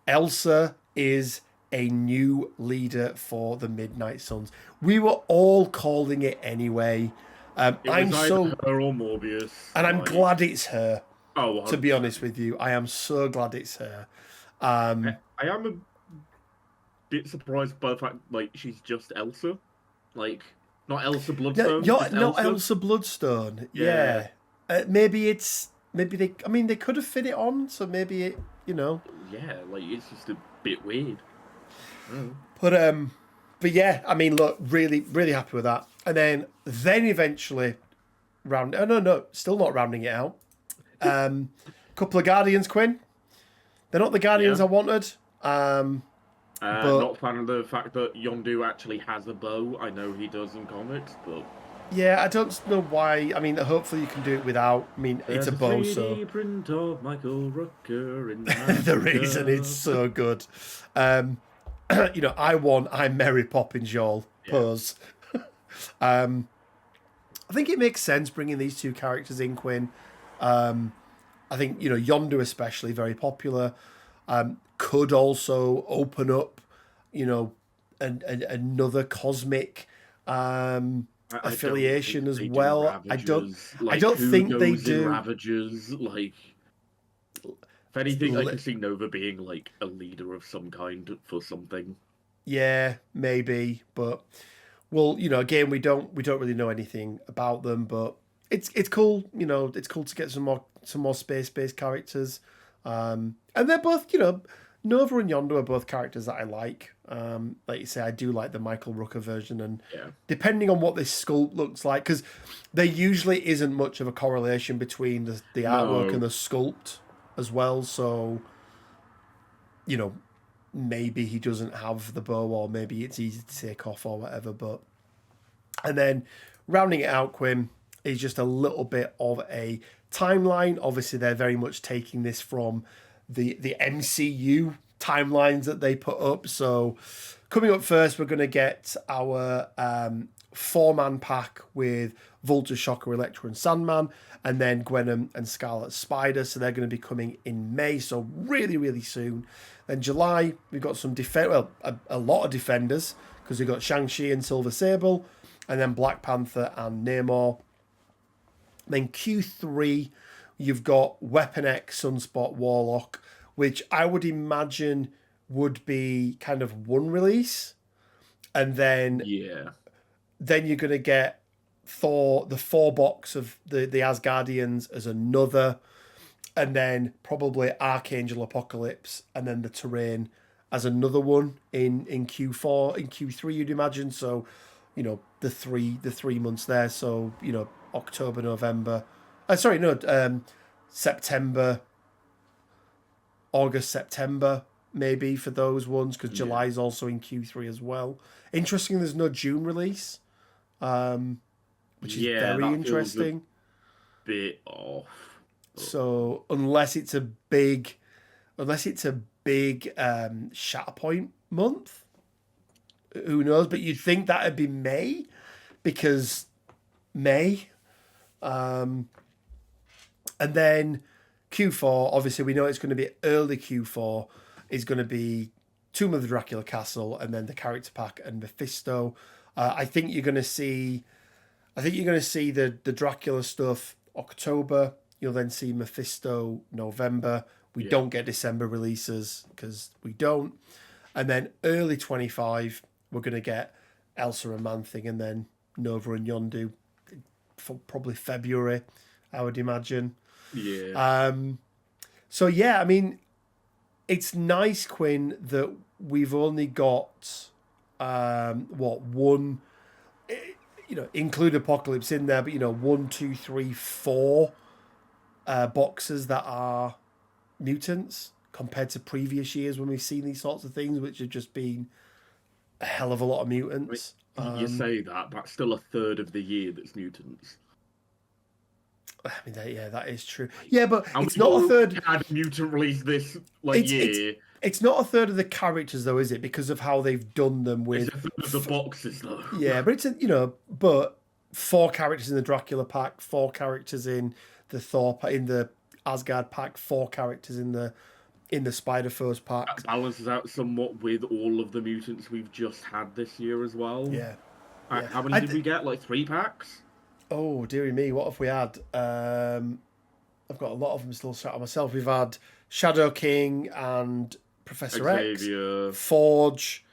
Elsa is a new leader for the Midnight Suns. We were all calling it anyway. It I'm was either so, her or Morbius. and I'm Like, glad it's her. oh, To be 100%. honest with you, I am so glad it's her. I am a bit surprised by the fact, like, she's just Elsa. Like, not Elsa Yeah, Bloodstone, you're just not Elsa. Elsa Bloodstone. Yeah. Yeah, maybe they. I mean, they could have fit it on, so maybe it. Yeah, like, it's just a bit weird. Oh. But yeah, I mean, look, really, really happy with that. And then eventually round. Oh no, still not rounding it out. Couple of Guardians, Quinn. They're not the Guardians Yeah. I wanted. But Not fan of the fact that Yondu actually has a bow. I know he does in comics, but yeah, I don't know why. I mean, hopefully you can do it without. I mean, it's there's a bow, 3D so print of Michael Rooker in the reason it's so good. I'm Mary Poppins, y'all. Pose. I think it makes sense bringing these two characters in, Quinn. I think, Yondu especially, very popular. Could also open up, another cosmic affiliation as well. Ravagers. I Like, don't who think they goes in do. Ravagers? Like, if anything, I can see Nova being like a leader of some kind for something. Yeah, maybe, but again, we don't really know anything about them, but it's cool. It's cool to get some more space-based characters, and they're both, Nova and Yondu are both characters that I like. Like you say, I do like the Michael Rooker version, and Yeah. depending on what this sculpt looks like, because there usually isn't much of a correlation between the artwork and the sculpt as well. So, maybe he doesn't have the bow, or maybe it's easy to take off or whatever. And then rounding it out, Quinn, is just a little bit of a timeline. Obviously, they're very much taking this from the MCU timelines that they put up. So coming up first, we're going to get our 4-man pack with Vulture, Shocker, Electra, and Sandman, and then Gwenom and Scarlet Spider. So they're going to be coming in May, so really, really soon. Then July, we've got some a lot of defenders, because we've got Shang-Chi and Silver Sable, and then Black Panther and Namor. Then Q3, you've got Weapon X, Sunspot, Warlock, which I would imagine would be kind of one release. And then Yeah. then you're going to get Thor, the 4-box of the Asgardians as another. And then probably Archangel Apocalypse, and then the Terrain as another one in Q4, in Q3, you'd imagine. So, the 3 months there. So, October, November. September, August, September, maybe for those ones, because July is also in Q3 as well. Interesting, there's no June release, which is very interesting. Bit off. So unless it's a big Shatterpoint month, who knows? But you'd think that'd be May, because May. And then Q4, obviously we know it's going to be early Q4, is going to be Tomb of the Dracula Castle, and then the character pack and Mephisto. I think you're going to see the Dracula stuff October. You'll then see Mephisto November. We don't get December releases, because we don't. And then early 25, we're going to get Elsa and Man-Thing, and then Nova and Yondu for probably February, I would imagine. Yeah. So yeah, I mean, it's nice, Quinn, that we've only got one, include Apocalypse in there, but 1, 2, 3, 4 boxes that are mutants, compared to previous years when we've seen these sorts of things, which have just been a hell of a lot of mutants. You say that's still a third of the year that's mutants. I mean, that is true. Yeah, but And it's we not a already third. had a mutant release this like It's year. it's not a third of the characters though, is it? Because of how they've done them It's with. a third of the boxes though. Yeah, but but 4 characters in the Dracula pack, 4 characters in the in the Asgard pack, 4 characters in the Spider-Foes pack. That balances out somewhat with all of the mutants we've just had this year as well. Yeah, yeah. How many did we get? Like 3 packs? Oh, dearie me, what have we had? I've got a lot of them still sat on myself. We've had Shadow King and Professor Xavier. X, Forge,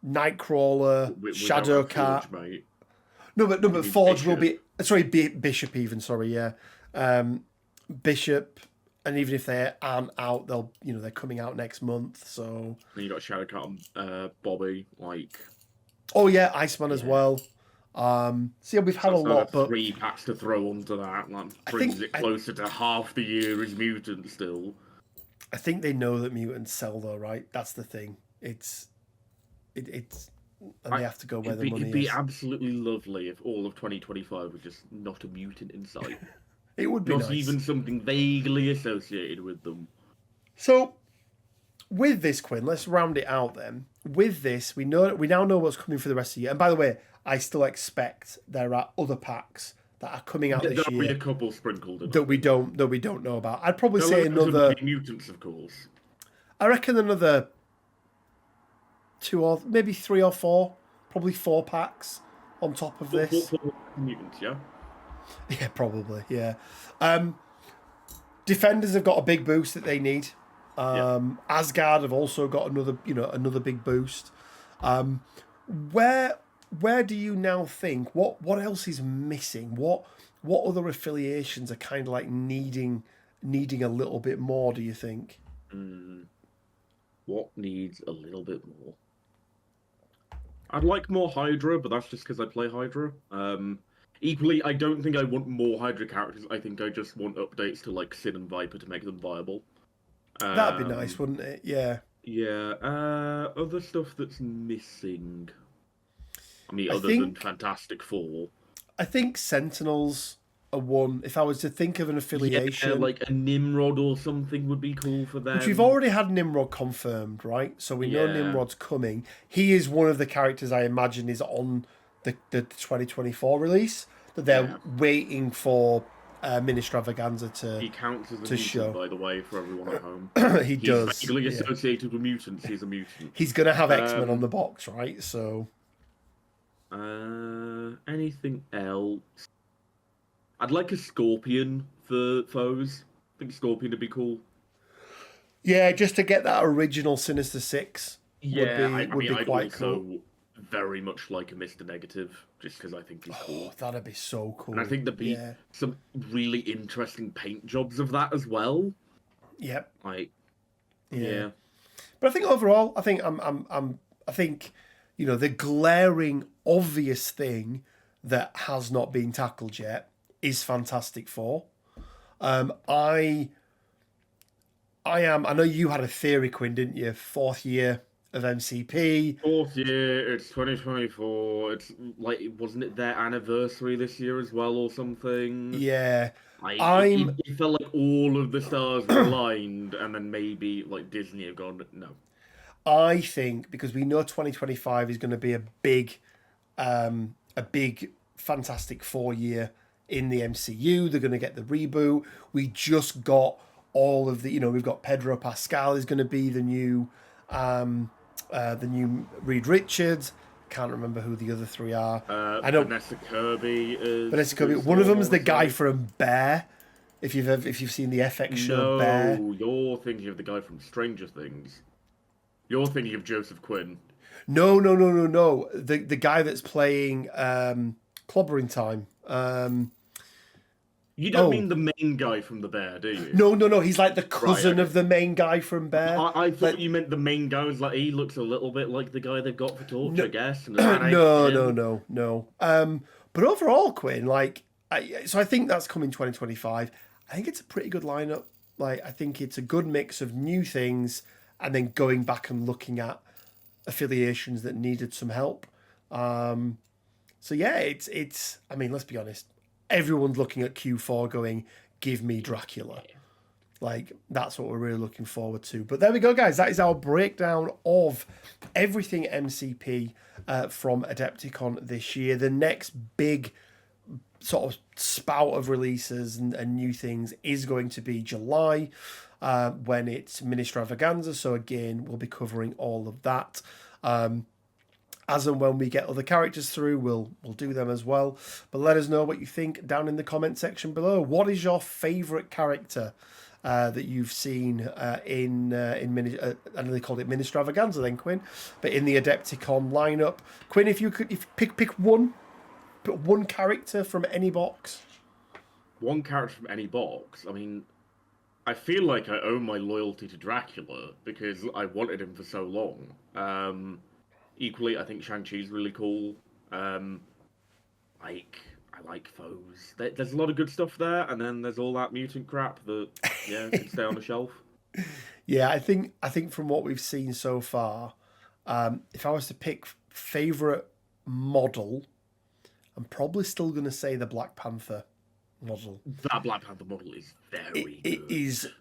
Nightcrawler, Shadow Cat. Forge, mate. No, but Forge Bishop. will be sorry, Bishop even. Sorry, yeah, Bishop, and even if they aren't out, they're coming out next month. So Then you got Shadow Cat and Bobby. Like, oh yeah, Iceman as well. So yeah, we've had a lot, but 3 packs to throw onto that. That brings it closer to half the year as mutant still. I think they know that mutants sell though, right? That's the thing. It's and they have to go where the money It'd be is. absolutely lovely if all of 2025 was just not a mutant in sight. It would be Not nice. even something vaguely associated with them. So with this, Quinn, let's round it out then. With this, we now know what's coming for the rest of the year. And by the way, I still expect there are other packs that are coming out this There'll be year a couple sprinkled in. that we don't know about. I'd probably say There'll another. be mutants, of course. I reckon another 2 or maybe 3 or 4, probably 4 packs on top of this. Four mutants, yeah. Yeah, probably. Yeah. Defenders have got a big boost that they need. Asgard have also got another big boost. Where do you now think what else is missing? What other affiliations are kind of like needing a little bit more? Do you think? What needs a little bit more? I'd like more Hydra, but that's just because I play Hydra. Equally, I don't think I want more Hydra characters. I think I just want updates to like Sin and Viper to make them viable. That'd be nice, wouldn't it? Yeah. Yeah. Other stuff that's missing. I mean, other think- than Fantastic Four. I think Sentinels are one. If I was to think of an affiliation, Yeah, like a Nimrod or something would be cool for them. which we've already had Nimrod confirmed, right? So we know Yeah. Nimrod's coming. He is one of the characters I imagine is on the 2024 release that they're waiting for Ministravaganza He counts as a to mutant, show. by the way, for everyone at home. He He's does. vaguely Yeah. associated with mutants. He's a mutant. He's going to have X-Men on the box, right? So anything else? I'd like a Scorpion for foes. I think Scorpion would be cool. yeah, just to get that original Sinister Six Yeah, would be I'd quite also cool. very much like a Mr. Negative, just because I think he's cool. Oh, that'd be so cool. And I think there'd be some really interesting paint jobs of that as well. Yep. Like, Yeah. But I think overall, I think the glaring obvious thing that has not been tackled yet is Fantastic Four. I know you had a theory, Quinn, didn't you? 4th year of MCP. 4th year, it's 2024. It's like, wasn't it their anniversary this year as well or something? Yeah. It felt like all of the stars were aligned, and then maybe like Disney have gone, no. I think because we know 2025 is going to be a big Fantastic Four year in the MCU. They're going to get the reboot. We just got all of the, we've got Pedro Pascal is going to be the new Reed Richards. Can't remember who the other 3 are. I know Vanessa Kirby is. Vanessa Kirby. One of them is the guy from Bear. If you've seen the FX show Bear. No, you're thinking of the guy from Stranger Things. You're thinking of Joseph Quinn. No. The guy that's playing Clobbering Time. You don't mean the main guy from the Bear, do you? No. He's like the cousin of the main guy from Bear. I thought you meant the main guy was like, he looks a little bit like the guy they've got for Torch, I guess. And No. But overall, Quinn, so I think that's coming 2025. I think it's a pretty good lineup. I think it's a good mix of new things and then going back and looking at affiliations that needed some help. So yeah, it's. I mean, let's be honest. everyone's looking at Q4 going, give me Dracula. Like, that's what we're really looking forward to. But there we go, guys. That is our breakdown of everything MCP from Adepticon this year. The next big sort of spout of releases and new things is going to be July, when it's Ministravaganza. So again, we'll be covering all of that. As and when we get other characters through, we'll do them as well. But let us know what you think down in the comment section below. What is your favourite character that you've seen in I know they called it Ministravaganza then, Quinn, but in the Adepticon lineup? Quinn, if you pick one character from any box. One character from any box. I mean, I feel like I owe my loyalty to Dracula because I wanted him for so long. Equally, I think Shang-Chi's really cool. I like foes. There's a lot of good stuff there, and then there's all that mutant crap that can stay on the shelf. Yeah, I think from what we've seen so far, if I was to pick favorite model, I'm probably still going to say the Black Panther model. That Black Panther model is very good.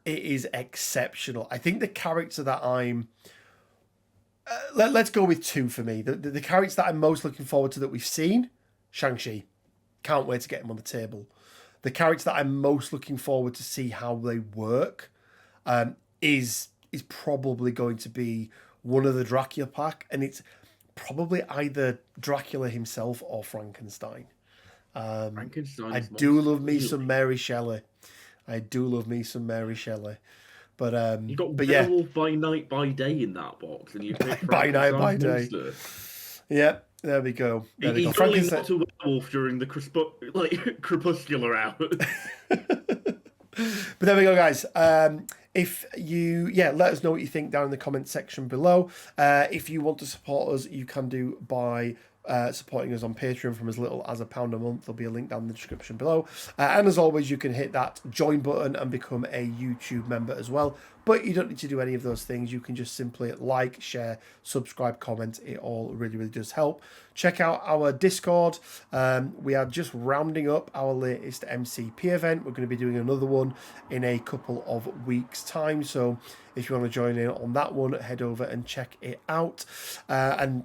It is exceptional. I think the character that I'm let's go with two for me. The character that I'm most looking forward to that we've seen, Shang-Chi. Can't wait to get him on the table. The character that I'm most looking forward to see how they work is probably going to be one of the Dracula pack, and it's probably either Dracula himself or Frankenstein. Frankenstein. I do love me some Mary Shelley. But you got Werewolf by night by day in that box, and you pick by night by day. Yeah, there we go. He's only not a werewolf during the crepuscular hours. But there we go, guys. If you, let us know what you think down in the comment section below. If you want to support us, you can do by supporting us on Patreon from as little as £1 a month. There'll be a link down in the description below. And as always, you can hit that join button and become a YouTube member as well. But you don't need to do any of those things. You can just simply like, share, subscribe, comment. It all really, really does help. Check out our Discord. We are just rounding up our latest MCP event. We're going to be doing another one in a couple of weeks' time. So if you want to join in on that one, head over and check it out. And,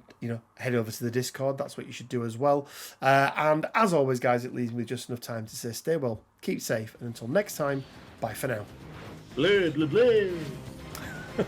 head over to the Discord. That's what you should do as well. And as always, guys, it leaves me just enough time to say stay well, keep safe, and until next time, bye for now. Blah, blah, blah.